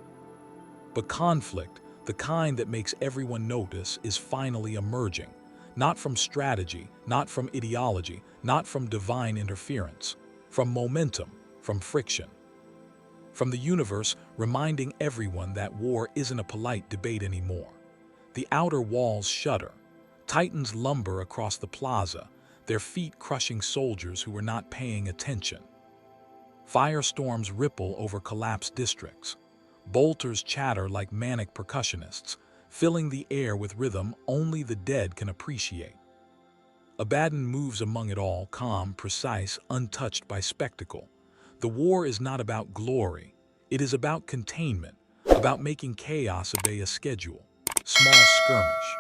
But conflict, the kind that makes everyone notice, is finally emerging. Not from strategy, not from ideology, not from divine interference. From momentum, from friction. From the universe reminding everyone that war isn't a polite debate anymore. The outer walls shudder. Titans lumber across the plaza, their feet crushing soldiers who were not paying attention. Firestorms ripple over collapsed districts. Bolters chatter like manic percussionists, filling the air with rhythm only the dead can appreciate. Abaddon moves among it all, calm, precise, untouched by spectacle. The war is not about glory. It is about containment, about making chaos obey a schedule. Small skirmish.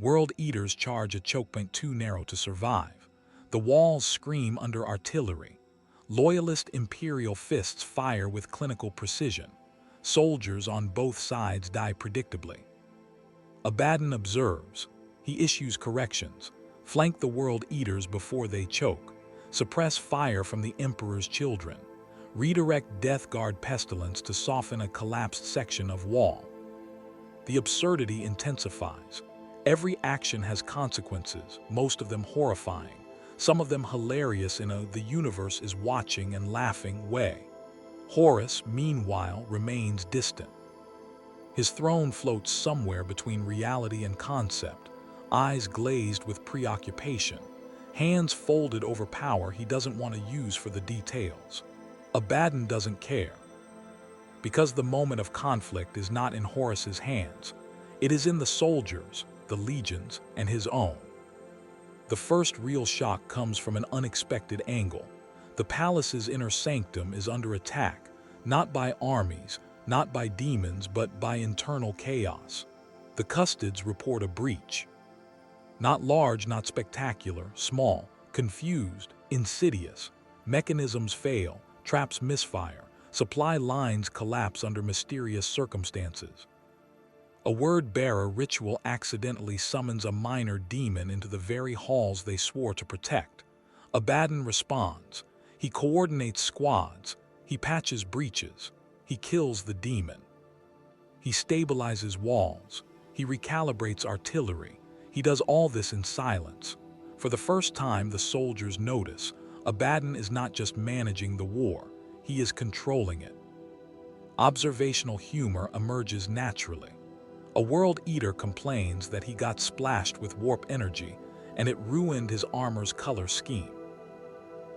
World eaters charge a choke point too narrow to survive. The walls scream under artillery. Loyalist imperial fists fire with clinical precision. Soldiers on both sides die predictably. Abaddon observes. He issues corrections. Flank the world eaters before they choke. Suppress fire from the Emperor's children. Redirect Death Guard pestilence to soften a collapsed section of wall. The absurdity intensifies. Every action has consequences, most of them horrifying, some of them hilarious in a "the universe is watching and laughing" way. Horus, meanwhile, remains distant. His throne floats somewhere between reality and concept, eyes glazed with preoccupation, hands folded over power he doesn't want to use for the details. Abaddon doesn't care. Because the moment of conflict is not in Horus's hands, it is in the soldiers, the legions, and his own. The first real shock comes from an unexpected angle. The palace's inner sanctum is under attack, not by armies, not by demons, but by internal chaos. The custodes report a breach. Not large, not spectacular, small, confused, insidious. Mechanisms fail, traps misfire, supply lines collapse under mysterious circumstances. A word-bearer ritual accidentally summons a minor demon into the very halls they swore to protect. Abaddon responds. He coordinates squads. He patches breaches. He kills the demon. He stabilizes walls. He recalibrates artillery. He does all this in silence. For the first time, the soldiers notice Abaddon is not just managing the war, he is controlling it. Observational humor emerges naturally. A World Eater complains that he got splashed with warp energy and it ruined his armor's color scheme.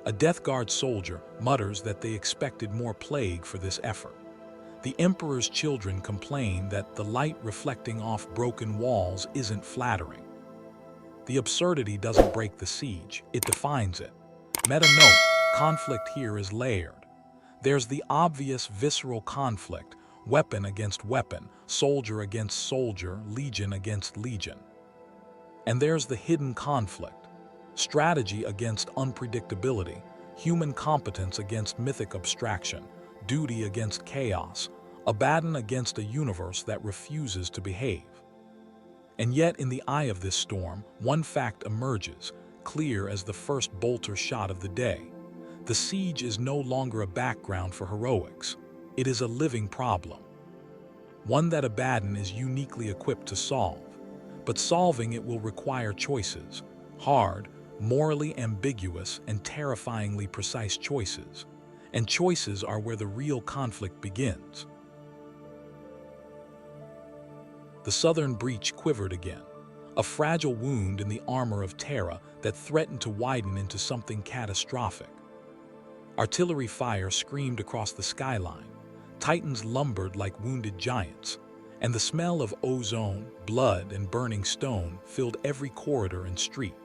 A Death Guard soldier mutters that they expected more plague for this effort. The Emperor's children complain that the light reflecting off broken walls isn't flattering. The absurdity doesn't break the siege, it defines it. Meta note, conflict here is layered. There's the obvious visceral conflict, weapon against weapon, soldier against soldier, legion against legion. And there's the hidden conflict, strategy against unpredictability, human competence against mythic abstraction, duty against chaos, Abaddon against a universe that refuses to behave. And yet, in the eye of this storm, one fact emerges, clear as the first bolter shot of the day. The siege is no longer a background for heroics. It is a living problem. One that Abaddon is uniquely equipped to solve. But solving it will require choices. Hard, morally ambiguous, and terrifyingly precise choices. And choices are where the real conflict begins. The southern breach quivered again, a fragile wound in the armor of Terra that threatened to widen into something catastrophic. Artillery fire screamed across the skyline, Titans lumbered like wounded giants, and the smell of ozone, blood, and burning stone filled every corridor and street.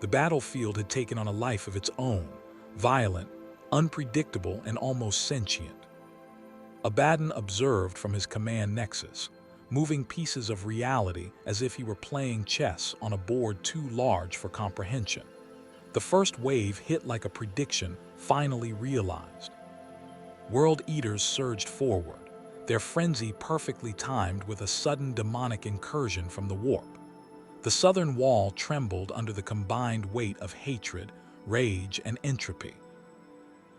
The battlefield had taken on a life of its own, violent, unpredictable, and almost sentient. Abaddon observed from his command nexus, moving pieces of reality as if he were playing chess on a board too large for comprehension. The first wave hit like a prediction finally realized. World Eaters surged forward, their frenzy perfectly timed with a sudden demonic incursion from the warp. The southern wall trembled under the combined weight of hatred, rage, and entropy.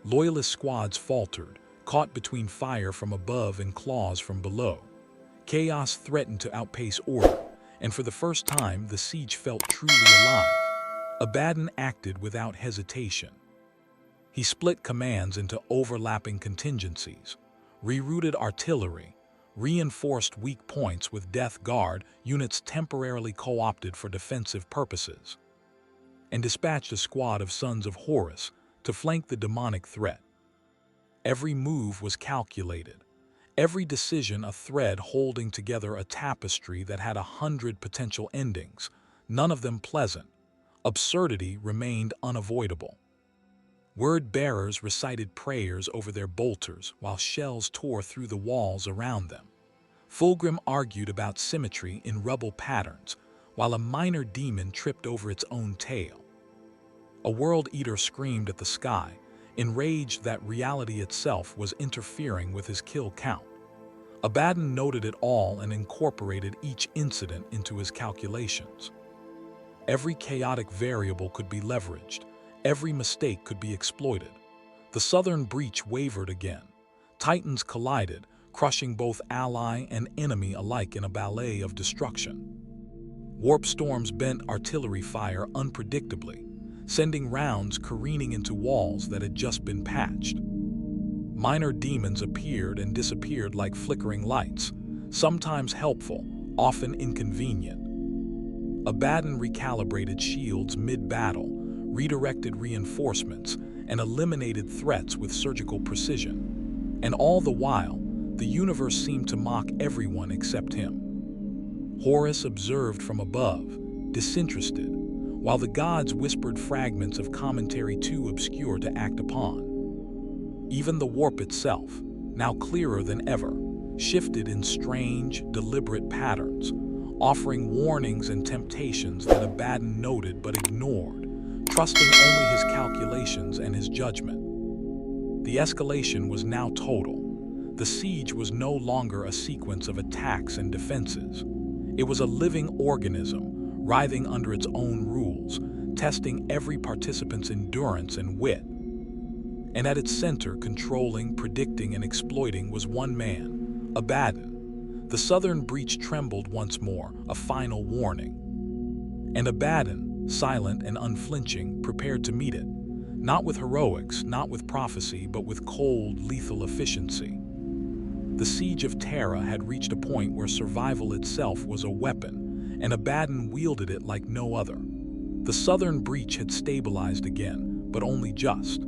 Loyalist squads faltered, caught between fire from above and claws from below. Chaos threatened to outpace order, and for the first time, the siege felt truly alive. Abaddon acted without hesitation. He split commands into overlapping contingencies, rerouted artillery, reinforced weak points with Death Guard units temporarily co-opted for defensive purposes, and dispatched a squad of Sons of Horus to flank the demonic threat. Every move was calculated, every decision a thread holding together a tapestry that had 100 potential endings, none of them pleasant. Absurdity remained unavoidable. Word-bearers recited prayers over their bolters while shells tore through the walls around them. Fulgrim argued about symmetry in rubble patterns, while a minor demon tripped over its own tail. A World Eater screamed at the sky, enraged that reality itself was interfering with his kill count. Abaddon noted it all and incorporated each incident into his calculations. Every chaotic variable could be leveraged. Every mistake could be exploited. The southern breach wavered again. Titans collided, crushing both ally and enemy alike in a ballet of destruction. Warp storms bent artillery fire unpredictably, sending rounds careening into walls that had just been patched. Minor demons appeared and disappeared like flickering lights, sometimes helpful, often inconvenient. Abaddon recalibrated shields mid-battle, redirected reinforcements, and eliminated threats with surgical precision. And all the while, the universe seemed to mock everyone except him. Horus observed from above, disinterested, while the gods whispered fragments of commentary too obscure to act upon. Even the warp itself, now clearer than ever, shifted in strange, deliberate patterns, offering warnings and temptations that Abaddon noted but ignored, trusting only his calculations and his judgment. The escalation was now total. The siege was no longer a sequence of attacks and defenses. It was a living organism, writhing under its own rules, testing every participant's endurance and wit. And at its center, controlling, predicting, and exploiting, was one man, Abaddon. The southern breach trembled once more, a final warning. And Abaddon, silent and unflinching, prepared to meet it, not with heroics, not with prophecy, but with cold, lethal efficiency. The Siege of Terra had reached a point where survival itself was a weapon, and Abaddon wielded it like no other. The southern breach had stabilized again, but only just.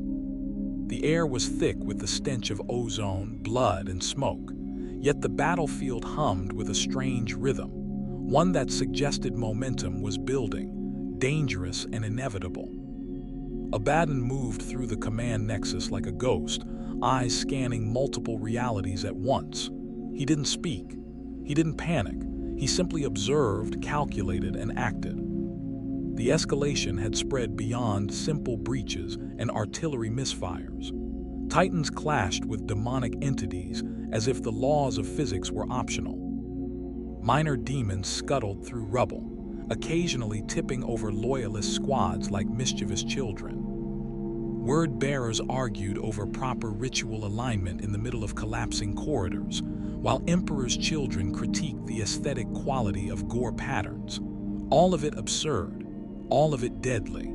The air was thick with the stench of ozone, blood, and smoke, yet the battlefield hummed with a strange rhythm, one that suggested momentum was building, dangerous and inevitable. Abaddon moved through the command nexus like a ghost, eyes scanning multiple realities at once. He didn't speak. He didn't panic. He simply observed, calculated, and acted. The escalation had spread beyond simple breaches and artillery misfires. Titans clashed with demonic entities as if the laws of physics were optional. Minor demons scuttled through rubble, occasionally tipping over loyalist squads like mischievous children. Word-bearers argued over proper ritual alignment in the middle of collapsing corridors, while Emperor's children critiqued the aesthetic quality of gore patterns. All of it absurd, all of it deadly.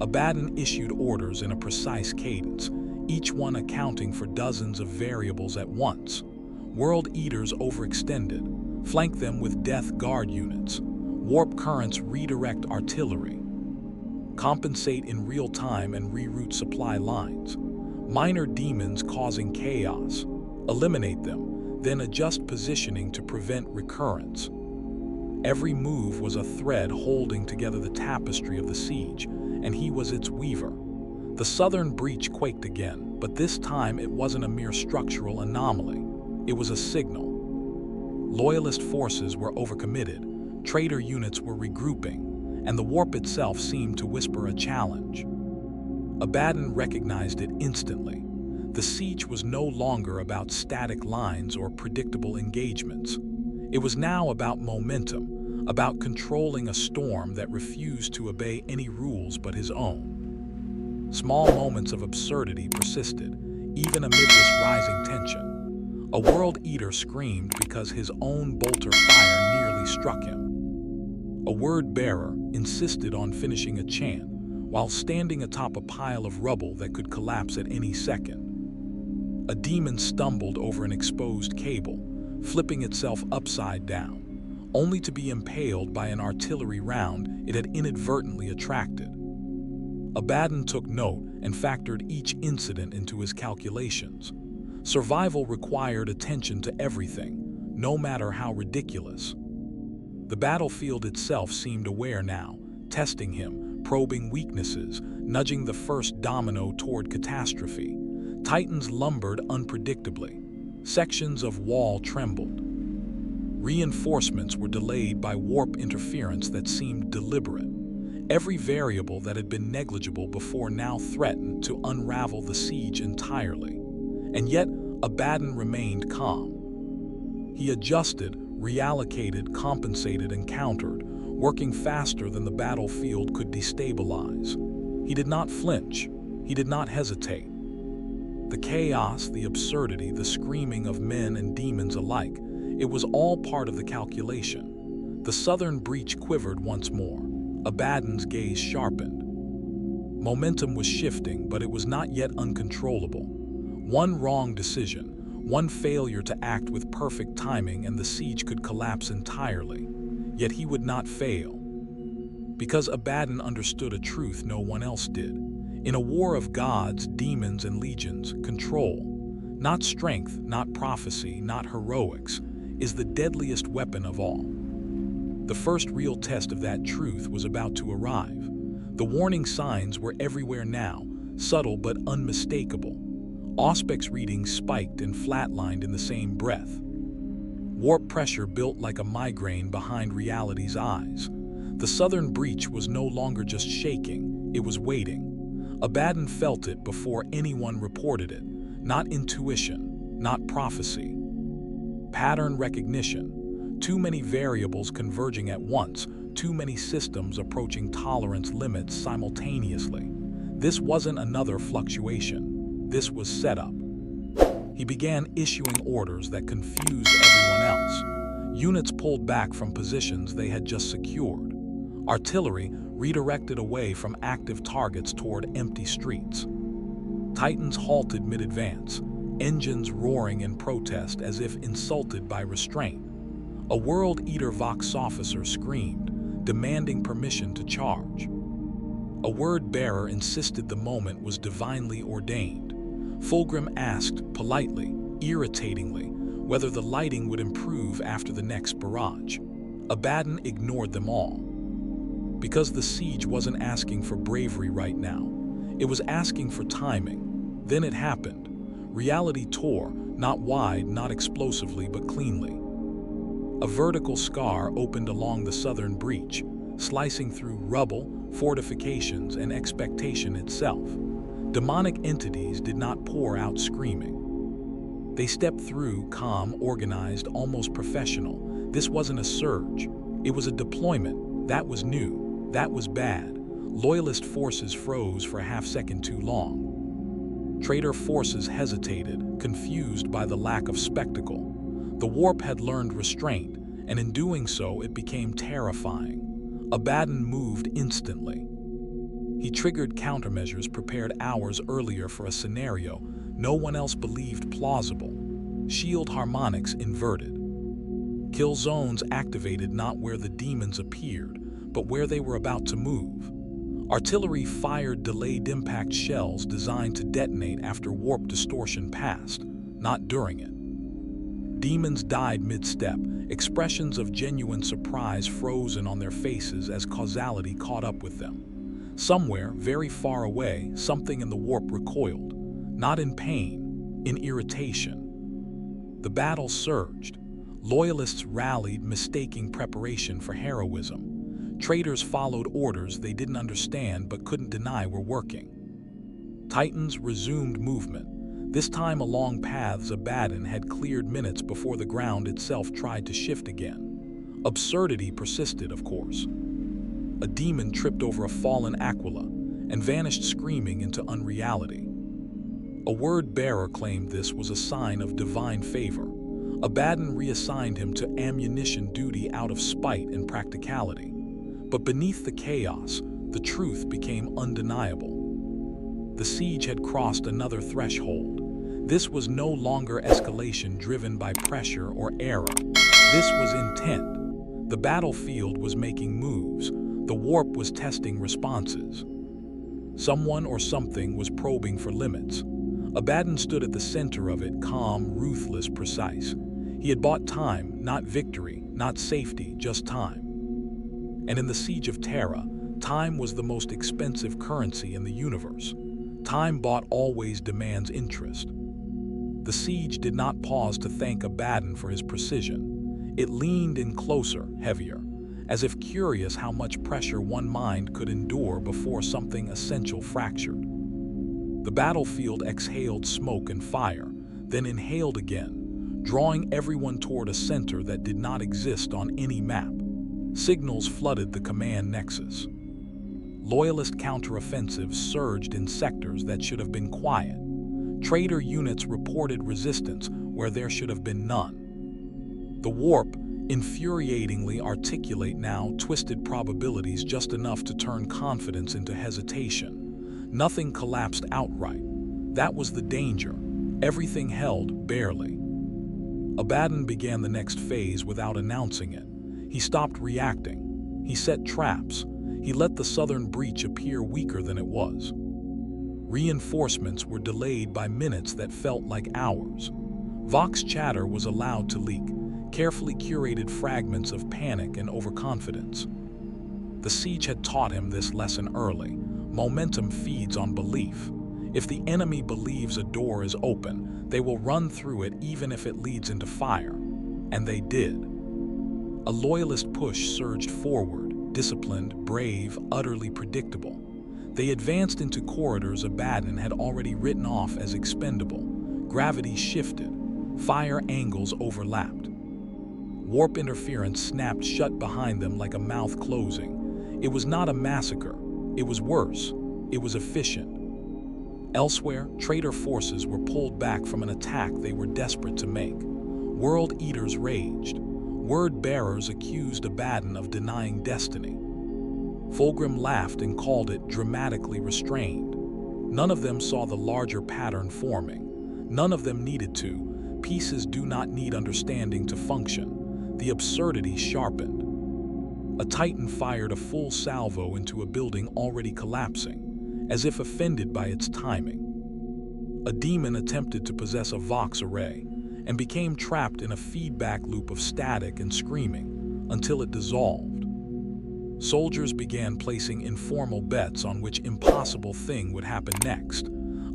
Abaddon issued orders in a precise cadence, each one accounting for dozens of variables at once. World Eaters overextended, flank them with Death Guard units. Warp currents redirect artillery. Compensate in real time and reroute supply lines. Minor demons causing chaos. Eliminate them, then adjust positioning to prevent recurrence. Every move was a thread holding together the tapestry of the siege, and he was its weaver. The southern breach quaked again, but this time it wasn't a mere structural anomaly. It was a signal. Loyalist forces were overcommitted, traitor units were regrouping, and the warp itself seemed to whisper a challenge. Abaddon recognized it instantly. The siege was no longer about static lines or predictable engagements. It was now about momentum, about controlling a storm that refused to obey any rules but his own. Small moments of absurdity persisted, even amid this rising tension. A World Eater screamed because his own bolter fire nearly struck him. A word-bearer insisted on finishing a chant while standing atop a pile of rubble that could collapse at any second. A demon stumbled over an exposed cable, flipping itself upside down, only to be impaled by an artillery round it had inadvertently attracted. Abaddon took note and factored each incident into his calculations. Survival required attention to everything, no matter how ridiculous. The battlefield itself seemed aware now, testing him, probing weaknesses, nudging the first domino toward catastrophe. Titans lumbered unpredictably. Sections of wall trembled. Reinforcements were delayed by warp interference that seemed deliberate. Every variable that had been negligible before now threatened to unravel the siege entirely. And yet, Abaddon remained calm. He adjusted, reallocated, compensated, and countered, working faster than the battlefield could destabilize. He did not flinch. He did not hesitate. The chaos, the absurdity, the screaming of men and demons alike, it was all part of the calculation. The southern breach quivered once more. Abaddon's gaze sharpened. Momentum was shifting, but it was not yet uncontrollable. One wrong decision, one failure to act with perfect timing, and the siege could collapse entirely. Yet he would not fail. Because Abaddon understood a truth no one else did. In a war of gods, demons, and legions, control, not strength, not prophecy, not heroics, is the deadliest weapon of all. The first real test of that truth was about to arrive. The warning signs were everywhere now, subtle but unmistakable. Auspec's readings spiked and flatlined in the same breath. Warp pressure built like a migraine behind reality's eyes. The southern breach was no longer just shaking, it was waiting. Abaddon felt it before anyone reported it. Not intuition, not prophecy. Pattern recognition. Too many variables converging at once, too many systems approaching tolerance limits simultaneously. This wasn't another fluctuation. This was setup. He began issuing orders that confused everyone else. Units pulled back from positions they had just secured. Artillery redirected away from active targets toward empty streets. Titans halted mid-advance, engines roaring in protest as if insulted by restraint. A World Eater Vox officer screamed, demanding permission to charge. A word bearer insisted the moment was divinely ordained. Fulgrim asked, politely, irritatingly, whether the lighting would improve after the next barrage. Abaddon ignored them all. Because the siege wasn't asking for bravery right now. It was asking for timing. Then it happened. Reality tore, not wide, not explosively, but cleanly. A vertical scar opened along the southern breach, slicing through rubble, fortifications, and expectation itself. Demonic entities did not pour out screaming. They stepped through, calm, organized, almost professional. This wasn't a surge. It was a deployment. That was new. That was bad. Loyalist forces froze for a half-second too long. Traitor forces hesitated, confused by the lack of spectacle. The warp had learned restraint, and in doing so, it became terrifying. Abaddon moved instantly. He triggered countermeasures prepared hours earlier for a scenario no one else believed plausible. Shield harmonics inverted. Kill zones activated not where the demons appeared, but where they were about to move. Artillery fired delayed impact shells designed to detonate after warp distortion passed, not during it. Demons died mid-step, expressions of genuine surprise frozen on their faces as causality caught up with them. Somewhere, very far away, something in the warp recoiled, not in pain, in irritation. The battle surged. Loyalists rallied, mistaking preparation for heroism. Traitors followed orders they didn't understand but couldn't deny were working. Titans resumed movement, this time along paths Abaddon had cleared minutes before the ground itself tried to shift again. Absurdity persisted, of course. A demon tripped over a fallen Aquila and vanished screaming into unreality. A word bearer claimed this was a sign of divine favor. Abaddon reassigned him to ammunition duty out of spite and practicality. But beneath the chaos, the truth became undeniable. The siege had crossed another threshold. This was no longer escalation driven by pressure or error. This was intent. The battlefield was making moves. The warp was testing responses. Someone or something was probing for limits. Abaddon stood at the center of it, calm, ruthless, precise. He had bought time, not victory, not safety, just time. And in the Siege of Terra, time was the most expensive currency in the universe. Time bought always demands interest. The siege did not pause to thank Abaddon for his precision. It leaned in closer, heavier, as if curious how much pressure one mind could endure before something essential fractured. The battlefield exhaled smoke and fire, then inhaled again, drawing everyone toward a center that did not exist on any map. Signals flooded the command nexus. Loyalist counteroffensives surged in sectors that should have been quiet. Traitor units reported resistance where there should have been none. The warp, infuriatingly articulate now, twisted probabilities just enough to turn confidence into hesitation. Nothing collapsed outright. That was the danger. Everything held, barely. Abaddon began the next phase without announcing it. He stopped reacting. He set traps. He let the southern breach appear weaker than it was. Reinforcements were delayed by minutes that felt like hours. Vox chatter was allowed to leak, carefully curated fragments of panic and overconfidence. The siege had taught him this lesson early. Momentum feeds on belief. If the enemy believes a door is open, they will run through it even if it leads into fire. And they did. A loyalist push surged forward, disciplined, brave, utterly predictable. They advanced into corridors Abaddon had already written off as expendable. Gravity shifted. Fire angles overlapped. Warp interference snapped shut behind them like a mouth closing. It was not a massacre. It was worse. It was efficient. Elsewhere, traitor forces were pulled back from an attack they were desperate to make. World Eaters raged. Word-bearers accused Abaddon of denying destiny. Fulgrim laughed and called it dramatically restrained. None of them saw the larger pattern forming. None of them needed to. Pieces do not need understanding to function. The absurdity sharpened. A Titan fired a full salvo into a building already collapsing, as if offended by its timing. A demon attempted to possess a Vox array, and became trapped in a feedback loop of static and screaming, until it dissolved. Soldiers began placing informal bets on which impossible thing would happen next.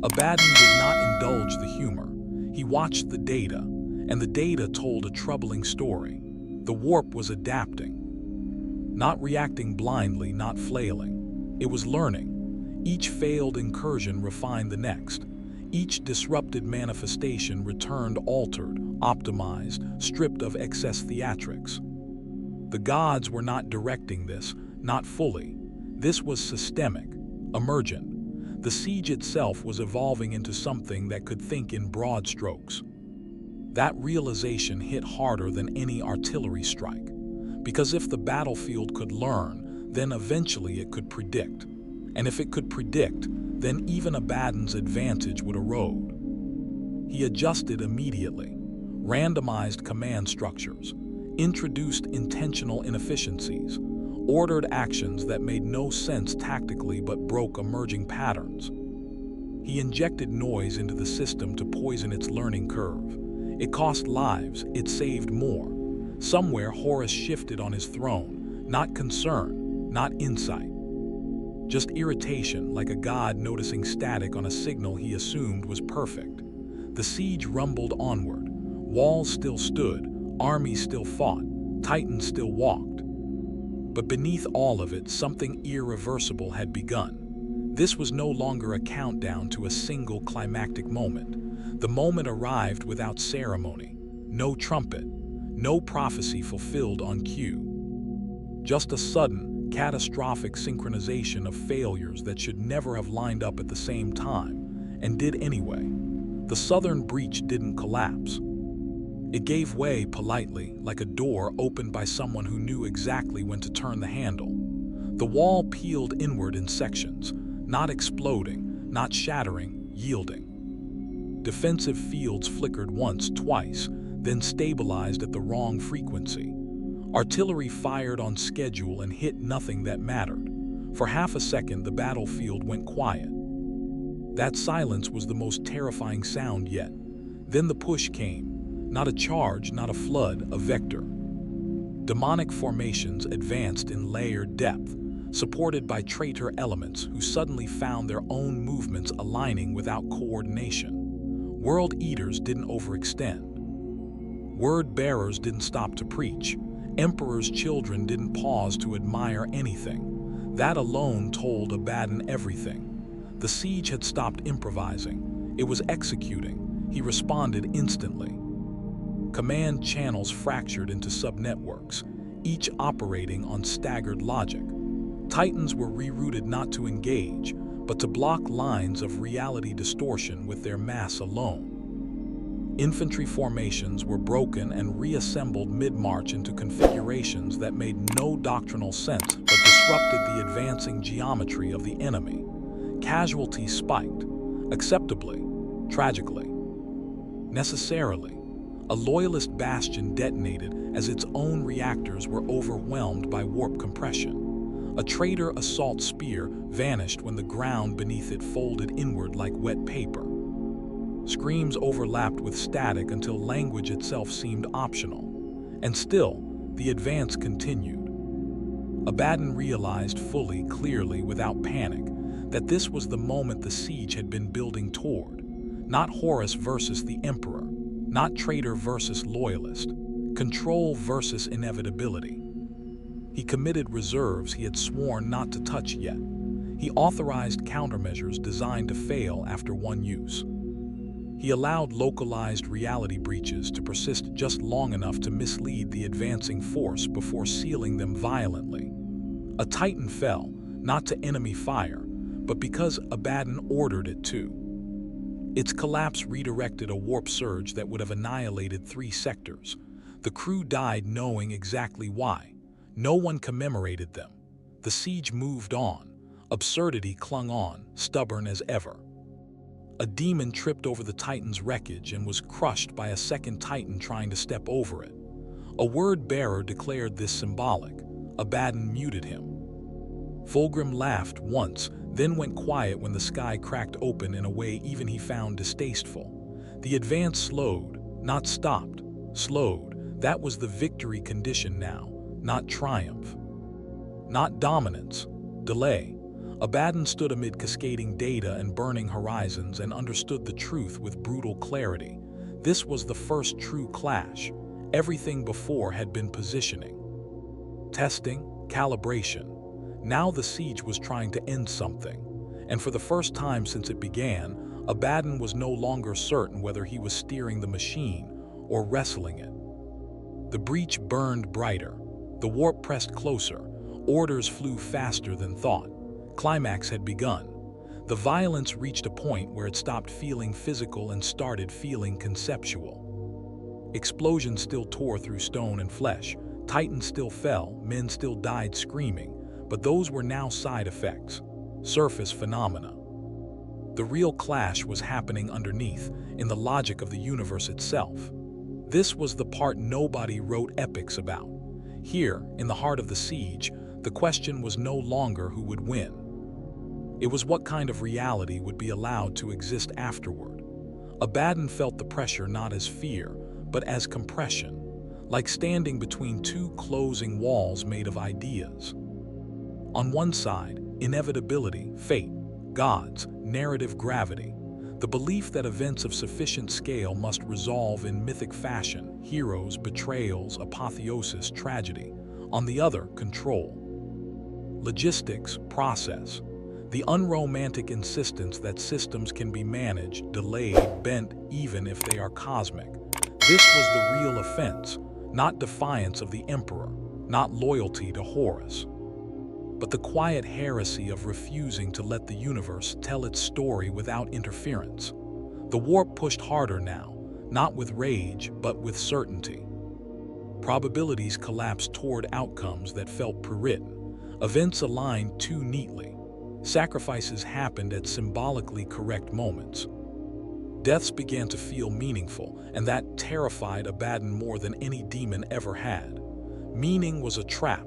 Abaddon did not indulge the humor. He watched the data, and the data told a troubling story. The warp was adapting. Not reacting blindly, not flailing. It was learning. Each failed incursion refined the next. Each disrupted manifestation returned altered, optimized, stripped of excess theatrics. The gods were not directing this, not fully. This was systemic, emergent. The siege itself was evolving into something that could think in broad strokes. That realization hit harder than any artillery strike. Because if the battlefield could learn, then eventually it could predict. And if it could predict, then even Abaddon's advantage would erode. He adjusted immediately, randomized command structures, introduced intentional inefficiencies, ordered actions that made no sense tactically but broke emerging patterns. He injected noise into the system to poison its learning curve. It cost lives, it saved more. Somewhere Horus shifted on his throne, not concern, not insight. Just irritation, like a god noticing static on a signal he assumed was perfect. The siege rumbled onward. Walls still stood, armies still fought, titans still walked. But beneath all of it, something irreversible had begun. This was no longer a countdown to a single climactic moment. The moment arrived without ceremony, no trumpet, no prophecy fulfilled on cue. Just a sudden, catastrophic synchronization of failures that should never have lined up at the same time, and did anyway. The southern breach didn't collapse. It gave way politely, like a door opened by someone who knew exactly when to turn the handle. The wall peeled inward in sections, not exploding, not shattering, yielding. Defensive fields flickered once, twice, then stabilized at the wrong frequency. Artillery fired on schedule and hit nothing that mattered. For half a second, the battlefield went quiet. That silence was the most terrifying sound yet. Then the push came. Not a charge, not a flood, a vector. Demonic formations advanced in layered depth, supported by traitor elements who suddenly found their own movements aligning without coordination. World Eaters didn't overextend. Word bearers didn't stop to preach. Emperor's children didn't pause to admire anything. That alone told Abaddon everything. The siege had stopped improvising. It was executing. He responded instantly. Command channels fractured into subnetworks, each operating on staggered logic. Titans were rerouted not to engage, but to block lines of reality distortion with their mass alone. Infantry formations were broken and reassembled mid-march into configurations that made no doctrinal sense but disrupted the advancing geometry of the enemy. Casualties spiked, acceptably, tragically, necessarily. A loyalist bastion detonated as its own reactors were overwhelmed by warp compression. A traitor assault spear vanished when the ground beneath it folded inward like wet paper. Screams overlapped with static until language itself seemed optional. And still, the advance continued. Abaddon realized fully, clearly, without panic, that this was the moment the siege had been building toward. Not Horus versus the Emperor. Not traitor versus loyalist. Control versus inevitability. He committed reserves he had sworn not to touch yet. He authorized countermeasures designed to fail after one use. He allowed localized reality breaches to persist just long enough to mislead the advancing force before sealing them violently. A Titan fell, not to enemy fire, but because Abaddon ordered it to. Its collapse redirected a warp surge that would have annihilated 3 sectors. The crew died knowing exactly why. No one commemorated them. The siege moved on. Absurdity clung on, stubborn as ever. A demon tripped over the Titan's wreckage and was crushed by a second Titan trying to step over it. A word-bearer declared this symbolic. Abaddon muted him. Fulgrim laughed once, then went quiet when the sky cracked open in a way even he found distasteful. The advance slowed, not stopped. Slowed. That was the victory condition now, not triumph. Not dominance. Delay. Abaddon stood amid cascading data and burning horizons and understood the truth with brutal clarity. This was the first true clash. Everything before had been positioning. Testing, calibration. Now the siege was trying to end something. And for the first time since it began, Abaddon was no longer certain whether he was steering the machine or wrestling it. The breach burned brighter. The warp pressed closer. Orders flew faster than thought. Climax had begun. The violence reached a point where it stopped feeling physical and started feeling conceptual. Explosions still tore through stone and flesh. Titans still fell, men still died screaming, but those were now side effects, surface phenomena. The real clash was happening underneath, in the logic of the universe itself. This was the part nobody wrote epics about. Here, in the heart of the siege, the question was no longer who would win. It was what kind of reality would be allowed to exist afterward. Abaddon felt the pressure not as fear, but as compression, like standing between 2 closing walls made of ideas. On one side, inevitability, fate, gods, narrative gravity, the belief that events of sufficient scale must resolve in mythic fashion, heroes, betrayals, apotheosis, tragedy. On the other, control. Logistics, process. The unromantic insistence that systems can be managed, delayed, bent, even if they are cosmic. This was the real offense, not defiance of the Emperor, not loyalty to Horus, but the quiet heresy of refusing to let the universe tell its story without interference. The warp pushed harder now, not with rage, but with certainty. Probabilities collapsed toward outcomes that felt pre-written. Events aligned too neatly. Sacrifices happened at symbolically correct moments. Deaths began to feel meaningful, and that terrified Abaddon more than any demon ever had. Meaning was a trap.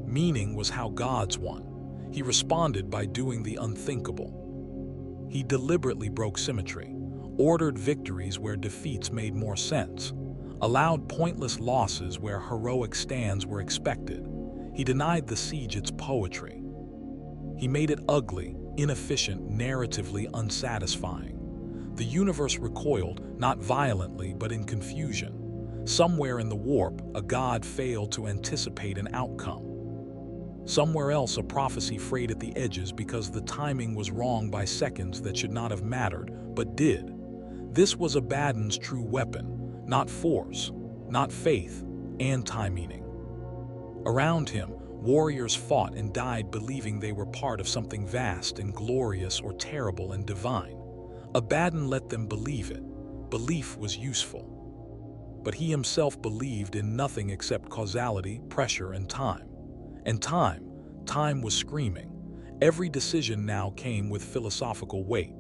Meaning was how gods won. He responded by doing the unthinkable. He deliberately broke symmetry, ordered victories where defeats made more sense, allowed pointless losses where heroic stands were expected. He denied the siege its poetry. He made it ugly, inefficient, narratively unsatisfying. The universe recoiled, not violently, but in confusion. Somewhere in the warp, a god failed to anticipate an outcome. Somewhere else, a prophecy frayed at the edges because the timing was wrong by seconds that should not have mattered, but did. This was Abaddon's true weapon, not force, not faith, anti-meaning. Around him, warriors fought and died believing they were part of something vast and glorious or terrible and divine. Abaddon let them believe it. Belief was useful. But he himself believed in nothing except causality, pressure, and time. And time was screaming. Every decision now came with philosophical weight.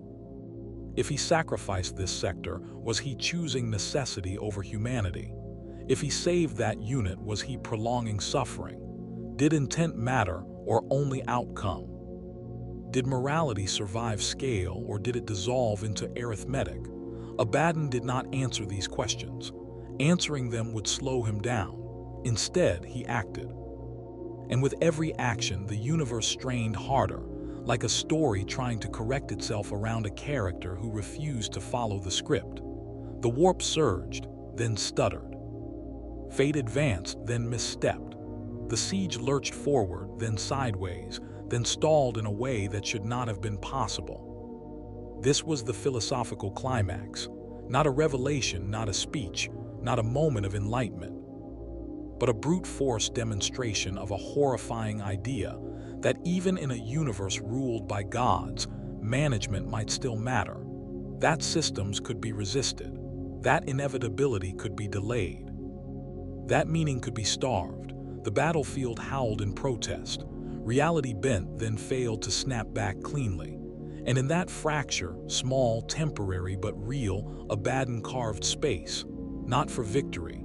If he sacrificed this sector, was he choosing necessity over humanity? If he saved that unit, was he prolonging suffering? Did intent matter or only outcome? Did morality survive scale or did it dissolve into arithmetic? Abaddon did not answer these questions. Answering them would slow him down. Instead, he acted. And with every action, the universe strained harder, like a story trying to correct itself around a character who refused to follow the script. The warp surged, then stuttered. Fate advanced, then misstepped. The siege lurched forward, then sideways, then stalled in a way that should not have been possible. This was the philosophical climax, not a revelation, not a speech, not a moment of enlightenment, but a brute force demonstration of a horrifying idea that even in a universe ruled by gods, management might still matter, that systems could be resisted, that inevitability could be delayed, that meaning could be starved. The battlefield howled in protest. Reality bent, then failed to snap back cleanly. And in that fracture, small, temporary, but real, Abaddon carved space, not for victory,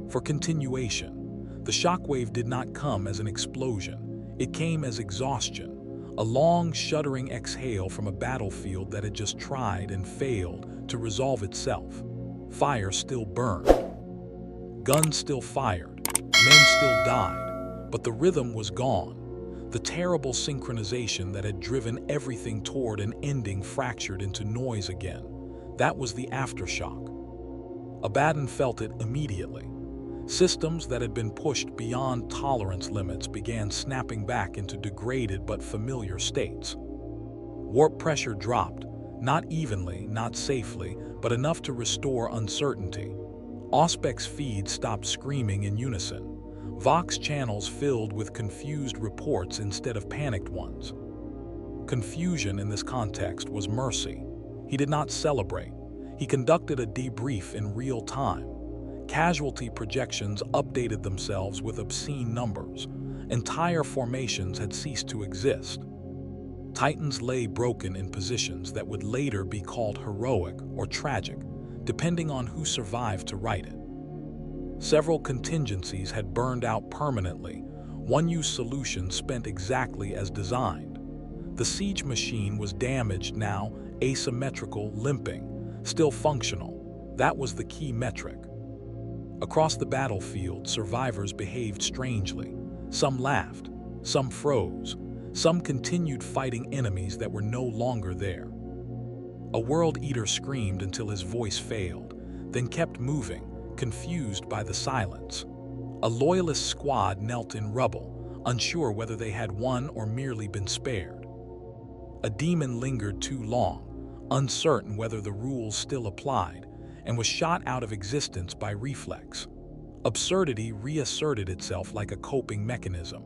for continuation. The shockwave did not come as an explosion. It came as exhaustion, a long, shuddering exhale from a battlefield that had just tried and failed to resolve itself. Fire still burned. Guns still fired. Men still died. But the rhythm was gone. The terrible synchronization that had driven everything toward an ending fractured into noise again. That was the aftershock. Abaddon felt it immediately. Systems that had been pushed beyond tolerance limits began snapping back into degraded but familiar states. Warp pressure dropped, not evenly, not safely, but enough to restore uncertainty. Auspex feeds stopped screaming in unison. Vox channels filled with confused reports instead of panicked ones. Confusion in this context was mercy. He did not celebrate. He conducted a debrief in real time. Casualty projections updated themselves with obscene numbers. Entire formations had ceased to exist. Titans lay broken in positions that would later be called heroic or tragic, depending on who survived to write it. Several contingencies had burned out permanently, one-use solutions spent exactly as designed. The siege machine was damaged now, asymmetrical, limping, still functional. That was the key metric. Across the battlefield, survivors behaved strangely. Some laughed, some froze, some continued fighting enemies that were no longer there. A World Eater screamed until his voice failed, then kept moving, confused by the silence. A loyalist squad knelt in rubble, unsure whether they had won or merely been spared. A demon lingered too long, uncertain whether the rules still applied, and was shot out of existence by reflex. Absurdity reasserted itself like a coping mechanism.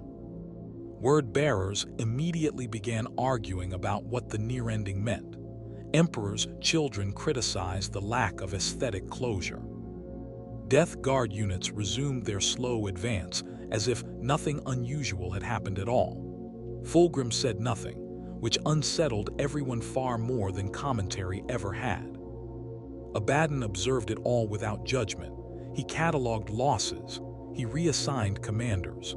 Word-bearers immediately began arguing about what the near-ending meant. Emperor's children criticized the lack of aesthetic closure. Death Guard units resumed their slow advance as if nothing unusual had happened at all. Fulgrim said nothing, which unsettled everyone far more than commentary ever had. Abaddon observed it all without judgment. He cataloged losses. He reassigned commanders.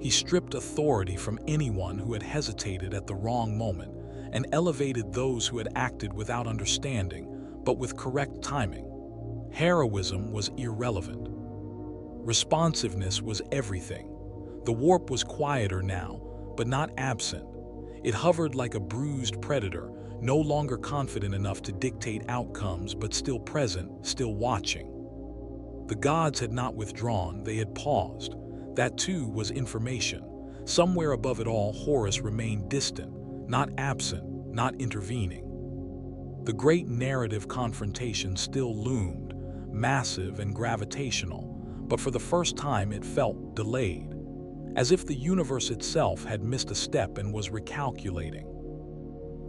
He stripped authority from anyone who had hesitated at the wrong moment and elevated those who had acted without understanding, but with correct timing. Heroism was irrelevant. Responsiveness was everything. The warp was quieter now, but not absent. It hovered like a bruised predator, no longer confident enough to dictate outcomes, but still present, still watching. The gods had not withdrawn, they had paused. That too was information. Somewhere above it all, Horus remained distant, not absent, not intervening. The great narrative confrontation still loomed, massive and gravitational, but for the first time it felt delayed, as if the universe itself had missed a step and was recalculating.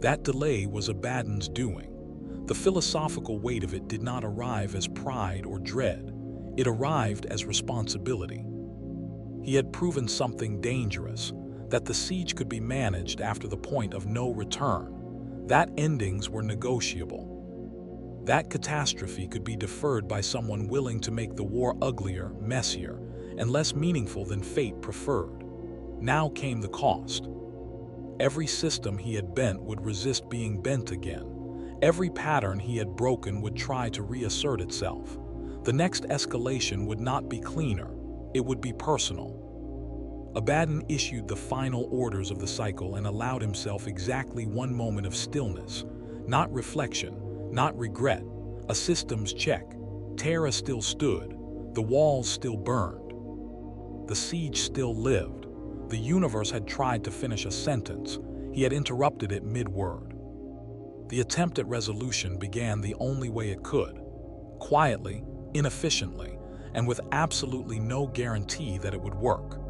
That delay was Abaddon's doing. The philosophical weight of it did not arrive as pride or dread. It arrived as responsibility. He had proven something dangerous, that the siege could be managed after the point of no return, that endings were negotiable. That catastrophe could be deferred by someone willing to make the war uglier, messier, and less meaningful than fate preferred. Now came the cost. Every system he had bent would resist being bent again. Every pattern he had broken would try to reassert itself. The next escalation would not be cleaner, it would be personal. Abaddon issued the final orders of the cycle and allowed himself exactly one moment of stillness, not reflection, not regret, a systems check. Terra still stood. The walls still burned. The siege still lived. The universe had tried to finish a sentence. He had interrupted it mid-word. The attempt at resolution began the only way it could, quietly, inefficiently, and with absolutely no guarantee that it would work.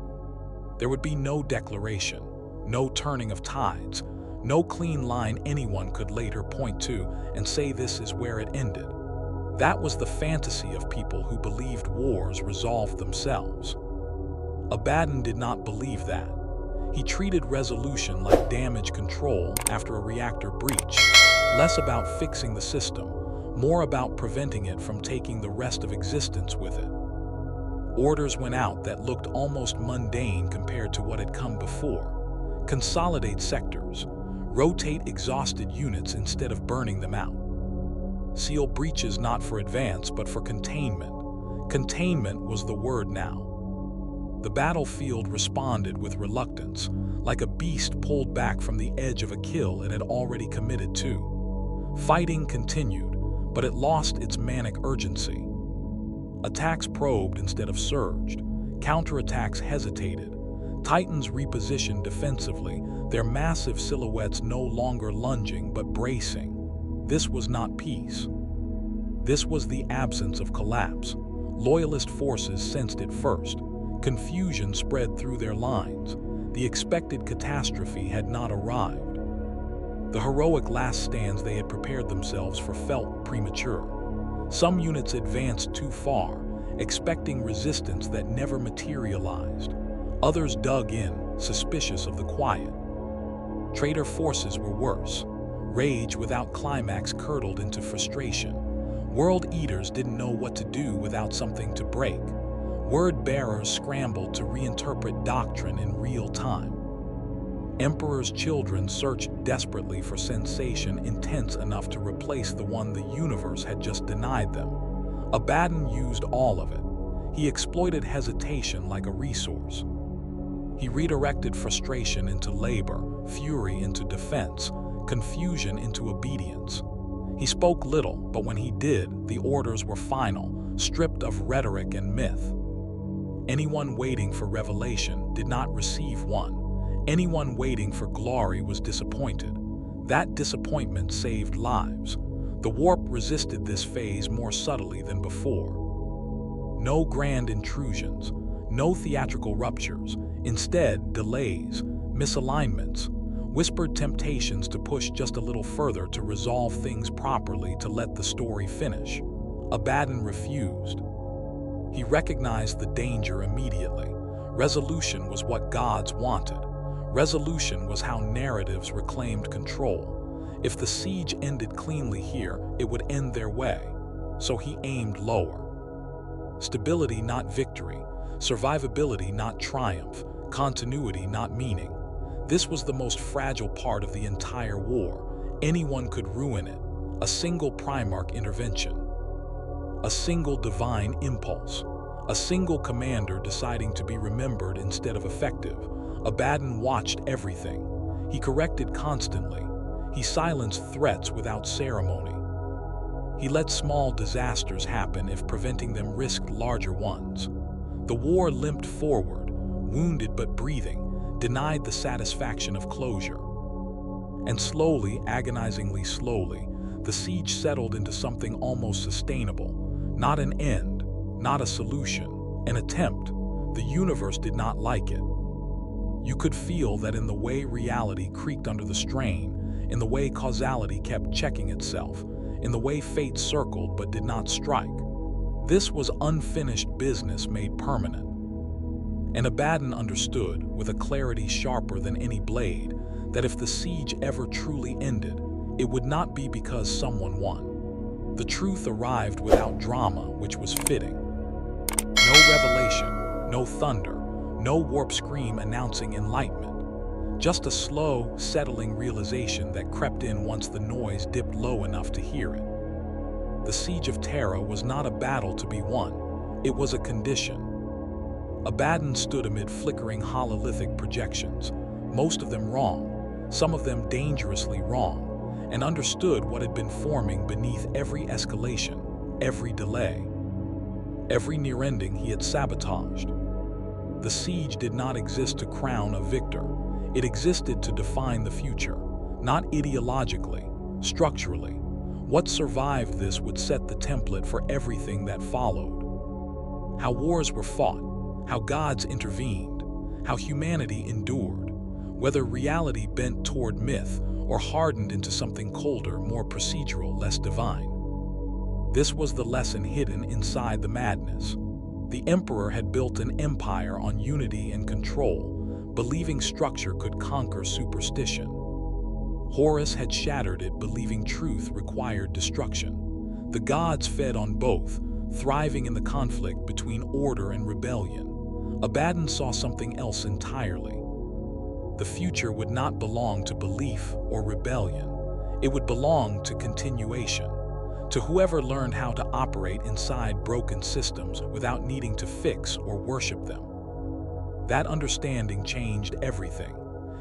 There would be no declaration, no turning of tides, no clean line anyone could later point to and say this is where it ended. That was the fantasy of people who believed wars resolved themselves. Abaddon did not believe that. He treated resolution like damage control after a reactor breach, less about fixing the system, more about preventing it from taking the rest of existence with it. Orders went out that looked almost mundane compared to what had come before. Consolidate sectors, rotate exhausted units instead of burning them out. Seal breaches not for advance but for containment. Containment was the word now. The battlefield responded with reluctance, like a beast pulled back from the edge of a kill it had already committed to. Fighting continued, but it lost its manic urgency. Attacks probed instead of surged. Counterattacks hesitated. Titans repositioned defensively, their massive silhouettes no longer lunging but bracing. This was not peace. This was the absence of collapse. Loyalist forces sensed it first. Confusion spread through their lines. The expected catastrophe had not arrived. The heroic last stands they had prepared themselves for felt premature. Some units advanced too far, expecting resistance that never materialized. Others dug in, suspicious of the quiet. Traitor forces were worse. Rage without climax curdled into frustration. World eaters didn't know what to do without something to break. Word bearers scrambled to reinterpret doctrine in real time. Emperor's children searched desperately for sensation intense enough to replace the one the universe had just denied them. Abaddon used all of it. He exploited hesitation like a resource. He redirected frustration into labor, fury into defense, confusion into obedience. He spoke little, but when he did, the orders were final, stripped of rhetoric and myth. Anyone waiting for revelation did not receive one. Anyone waiting for glory was disappointed. That disappointment saved lives. The warp resisted this phase more subtly than before. No grand intrusions, no theatrical ruptures, instead delays, misalignments, whispered temptations to push just a little further to resolve things properly to let the story finish. Abaddon refused. He recognized the danger immediately. Resolution was what gods wanted. Resolution was how narratives reclaimed control. If the siege ended cleanly here, it would end their way. So he aimed lower. Stability, not victory. Survivability, not triumph. Continuity, not meaning. This was the most fragile part of the entire war. Anyone could ruin it. A single Primarch intervention. A single divine impulse. A single commander deciding to be remembered instead of effective. Abaddon watched everything. He corrected constantly. He silenced threats without ceremony. He let small disasters happen if preventing them risked larger ones. The war limped forward, wounded but breathing, denied the satisfaction of closure. And slowly, agonizingly slowly, the siege settled into something almost sustainable. Not an end, not a solution, an attempt. The universe did not like it. You could feel that in the way reality creaked under the strain, in the way causality kept checking itself, in the way fate circled but did not strike. This was unfinished business made permanent. And Abaddon understood, with a clarity sharper than any blade, that if the siege ever truly ended, it would not be because someone won. The truth arrived without drama, which was fitting. No revelation, no thunder, no warp scream announcing enlightenment. Just a slow, settling realization that crept in once the noise dipped low enough to hear it. The Siege of Terra was not a battle to be won. It was a condition. Abaddon stood amid flickering hololithic projections, most of them wrong, some of them dangerously wrong, and understood what had been forming beneath every escalation, every delay. Every near ending he had sabotaged. The siege did not exist to crown a victor. It existed to define the future, not ideologically, structurally. What survived this would set the template for everything that followed. How wars were fought, how gods intervened, how humanity endured, whether reality bent toward myth or hardened into something colder, more procedural, less divine. This was the lesson hidden inside the madness. The emperor had built an empire on unity and control, believing structure could conquer superstition. Horus had shattered it, believing truth required destruction. The gods fed on both, thriving in the conflict between order and rebellion. Abaddon saw something else entirely. The future would not belong to belief or rebellion. It would belong to continuation, to whoever learned how to operate inside broken systems without needing to fix or worship them. That understanding changed everything.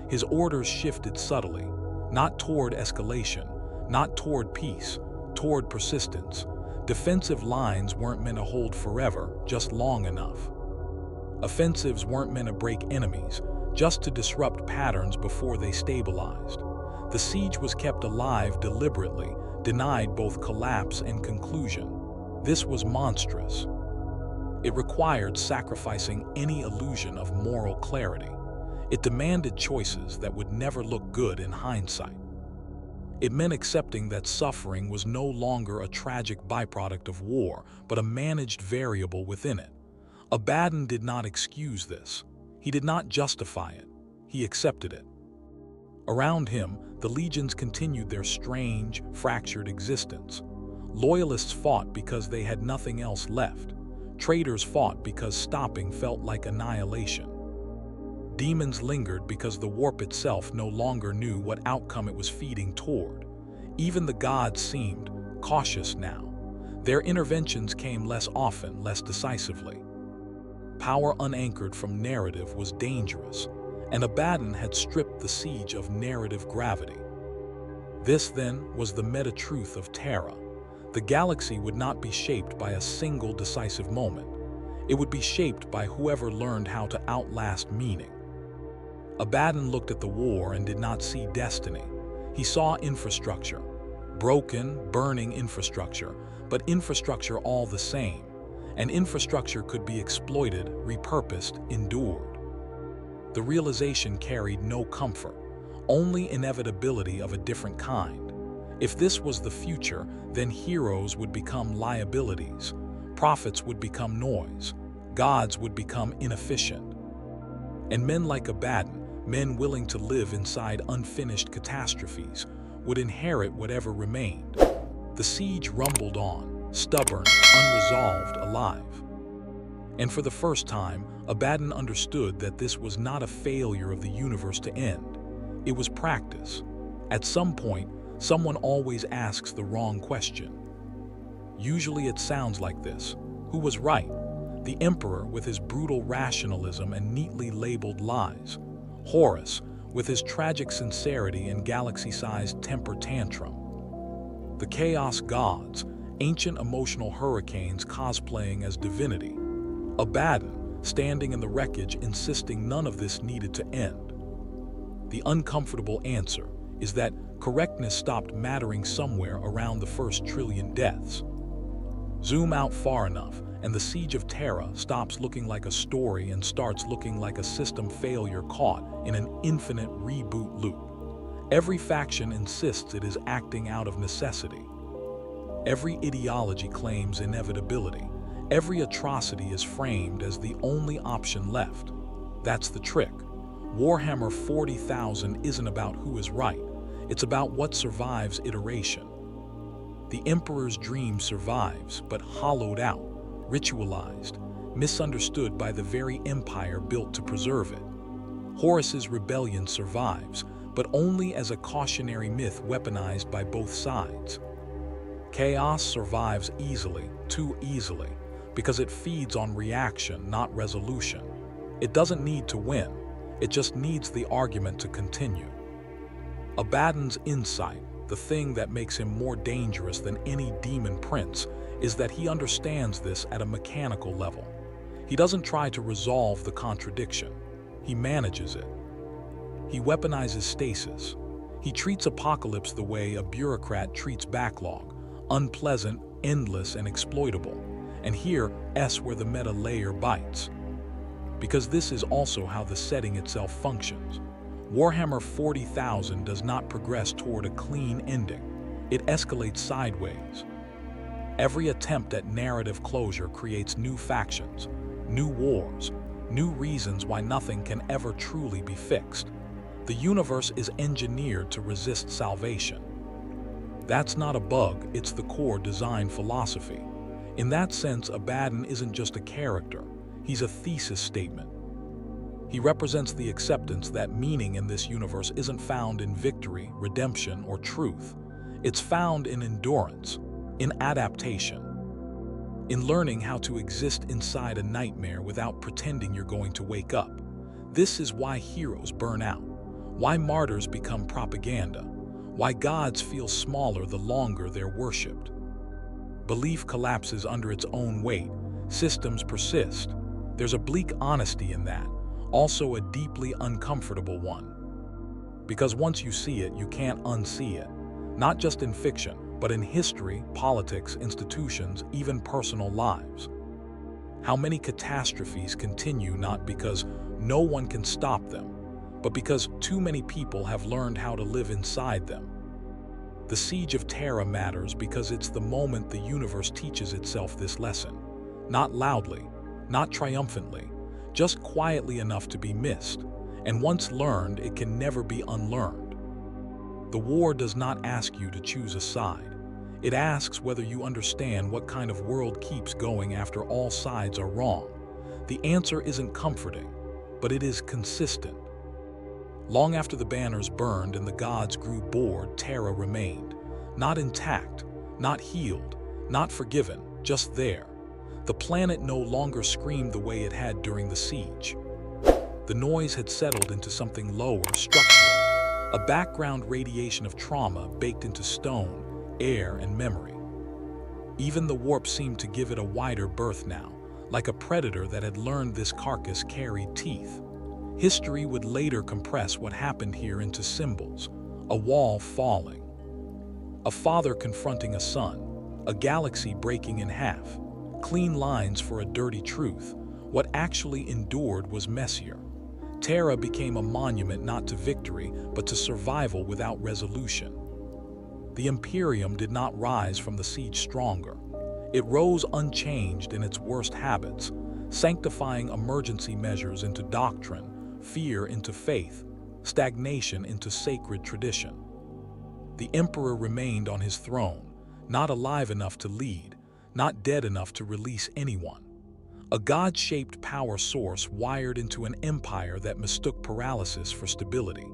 His orders shifted subtly, not toward escalation, not toward peace, toward persistence. Defensive lines weren't meant to hold forever, just long enough. Offensives weren't meant to break enemies, just to disrupt patterns before they stabilized. The siege was kept alive deliberately, denied both collapse and conclusion. This was monstrous. It required sacrificing any illusion of moral clarity. It demanded choices that would never look good in hindsight. It meant accepting that suffering was no longer a tragic byproduct of war, but a managed variable within it. Abaddon did not excuse this. He did not justify it. He accepted it. Around him, the legions continued their strange, fractured existence. Loyalists fought because they had nothing else left. Traitors fought because stopping felt like annihilation. Demons lingered because the warp itself no longer knew what outcome it was feeding toward. Even the gods seemed cautious now. Their interventions came less often, less decisively. Power unanchored from narrative was dangerous, and Abaddon had stripped the siege of narrative gravity. This, then, was the meta-truth of Terra. The galaxy would not be shaped by a single decisive moment. It would be shaped by whoever learned how to outlast meaning. Abaddon looked at the war and did not see destiny. He saw infrastructure. Broken, burning infrastructure, but infrastructure all the same. And infrastructure could be exploited, repurposed, endured. The realization carried no comfort, only inevitability of a different kind. If this was the future, then heroes would become liabilities, prophets would become noise, gods would become inefficient. And men like Abaddon, men willing to live inside unfinished catastrophes, would inherit whatever remained. The siege rumbled on, stubborn, unresolved, alive. And for the first time, Abaddon understood that this was not a failure of the universe to end. It was practice. At some point, someone always asks the wrong question. Usually it sounds like this: who was right? The Emperor with his brutal rationalism and neatly labeled lies. Horus with his tragic sincerity and galaxy-sized temper tantrum. The chaos gods, ancient emotional hurricanes cosplaying as divinity. Abaddon, standing in the wreckage, insisting none of this needed to end. The uncomfortable answer is that correctness stopped mattering somewhere around the first trillion deaths. Zoom out far enough, and the Siege of Terra stops looking like a story and starts looking like a system failure caught in an infinite reboot loop. Every faction insists it is acting out of necessity. Every ideology claims inevitability. Every atrocity is framed as the only option left. That's the trick. Warhammer 40,000 isn't about who is right. It's about what survives iteration. The Emperor's dream survives, but hollowed out, ritualized, misunderstood by the very empire built to preserve it. Horus's rebellion survives, but only as a cautionary myth weaponized by both sides. Chaos survives easily, too easily, because it feeds on reaction, not resolution. It doesn't need to win, it just needs the argument to continue. Abaddon's insight, the thing that makes him more dangerous than any demon prince, is that he understands this at a mechanical level. He doesn't try to resolve the contradiction. He manages it. He weaponizes stasis. He treats apocalypse the way a bureaucrat treats backlog, unpleasant, endless, and exploitable. And here's where the meta layer bites. Because this is also how the setting itself functions. Warhammer 40,000 does not progress toward a clean ending. It escalates sideways. Every attempt at narrative closure creates new factions, new wars, new reasons why nothing can ever truly be fixed. The universe is engineered to resist salvation. That's not a bug, it's the core design philosophy. In that sense, Abaddon isn't just a character, he's a thesis statement. He represents the acceptance that meaning in this universe isn't found in victory, redemption, or truth. It's found in endurance, in adaptation, in learning how to exist inside a nightmare without pretending you're going to wake up. This is why heroes burn out, why martyrs become propaganda, why gods feel smaller the longer they're worshipped. Belief collapses under its own weight, systems persist. There's a bleak honesty in that, also a deeply uncomfortable one. Because once you see it, you can't unsee it, not just in fiction, but in history, politics, institutions, even personal lives. How many catastrophes continue not because no one can stop them, but because too many people have learned how to live inside them. The Siege of Terra matters because it's the moment the universe teaches itself this lesson. Not loudly, not triumphantly, just quietly enough to be missed. And once learned, it can never be unlearned. The war does not ask you to choose a side. It asks whether you understand what kind of world keeps going after all sides are wrong. The answer isn't comforting, but it is consistent. Long after the banners burned and the gods grew bored, Terra remained. Not intact, not healed, not forgiven, just there. The planet no longer screamed the way it had during the siege. The noise had settled into something lower, structural, a background radiation of trauma baked into stone, air, and memory. Even the warp seemed to give it a wider berth now, like a predator that had learned this carcass carried teeth. History would later compress what happened here into symbols: a wall falling, a father confronting a son, a galaxy breaking in half, clean lines for a dirty truth. What actually endured was messier. Terra became a monument not to victory, but to survival without resolution. The Imperium did not rise from the siege stronger. It rose unchanged in its worst habits, sanctifying emergency measures into doctrine, fear into faith, stagnation into sacred tradition. The Emperor remained on his throne, not alive enough to lead, not dead enough to release anyone. A God-shaped power source wired into an empire that mistook paralysis for stability.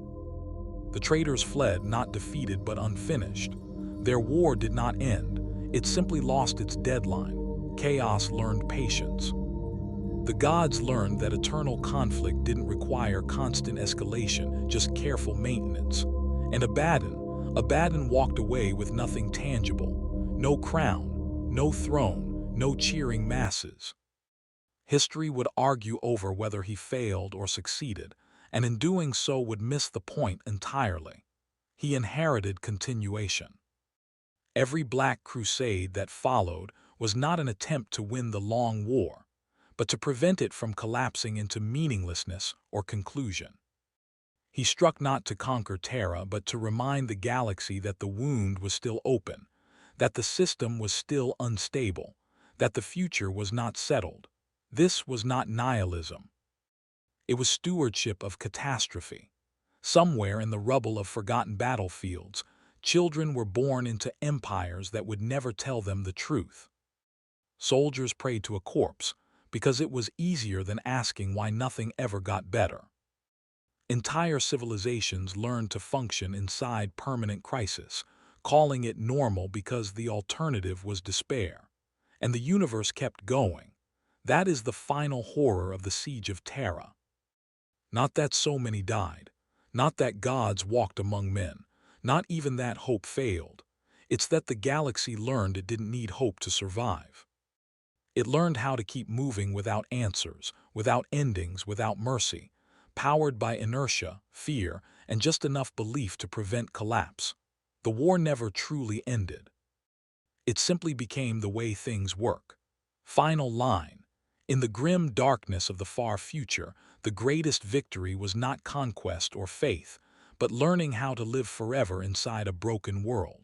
The Traitors fled, not defeated but unfinished. Their war did not end, it simply lost its deadline. Chaos learned patience. The gods learned that eternal conflict didn't require constant escalation, just careful maintenance. And Abaddon walked away with nothing tangible. No crown, no throne, no cheering masses. History would argue over whether he failed or succeeded, and in doing so would miss the point entirely. He inherited continuation. Every Black Crusade that followed was not an attempt to win the long war, but to prevent it from collapsing into meaninglessness or conclusion. He struck not to conquer Terra, but to remind the galaxy that the wound was still open, that the system was still unstable, that the future was not settled. This was not nihilism. It was stewardship of catastrophe. Somewhere in the rubble of forgotten battlefields, children were born into empires that would never tell them the truth. Soldiers prayed to a corpse because it was easier than asking why nothing ever got better. Entire civilizations learned to function inside permanent crisis, calling it normal because the alternative was despair. And the universe kept going. That is the final horror of the Siege of Terra. Not that so many died, not that gods walked among men, not even that hope failed. It's that the galaxy learned it didn't need hope to survive. It learned how to keep moving without answers, without endings, without mercy, powered by inertia, fear, and just enough belief to prevent collapse. The war never truly ended. It simply became the way things work. Final line. In the grim darkness of the far future, the greatest victory was not conquest or faith, but learning how to live forever inside a broken world.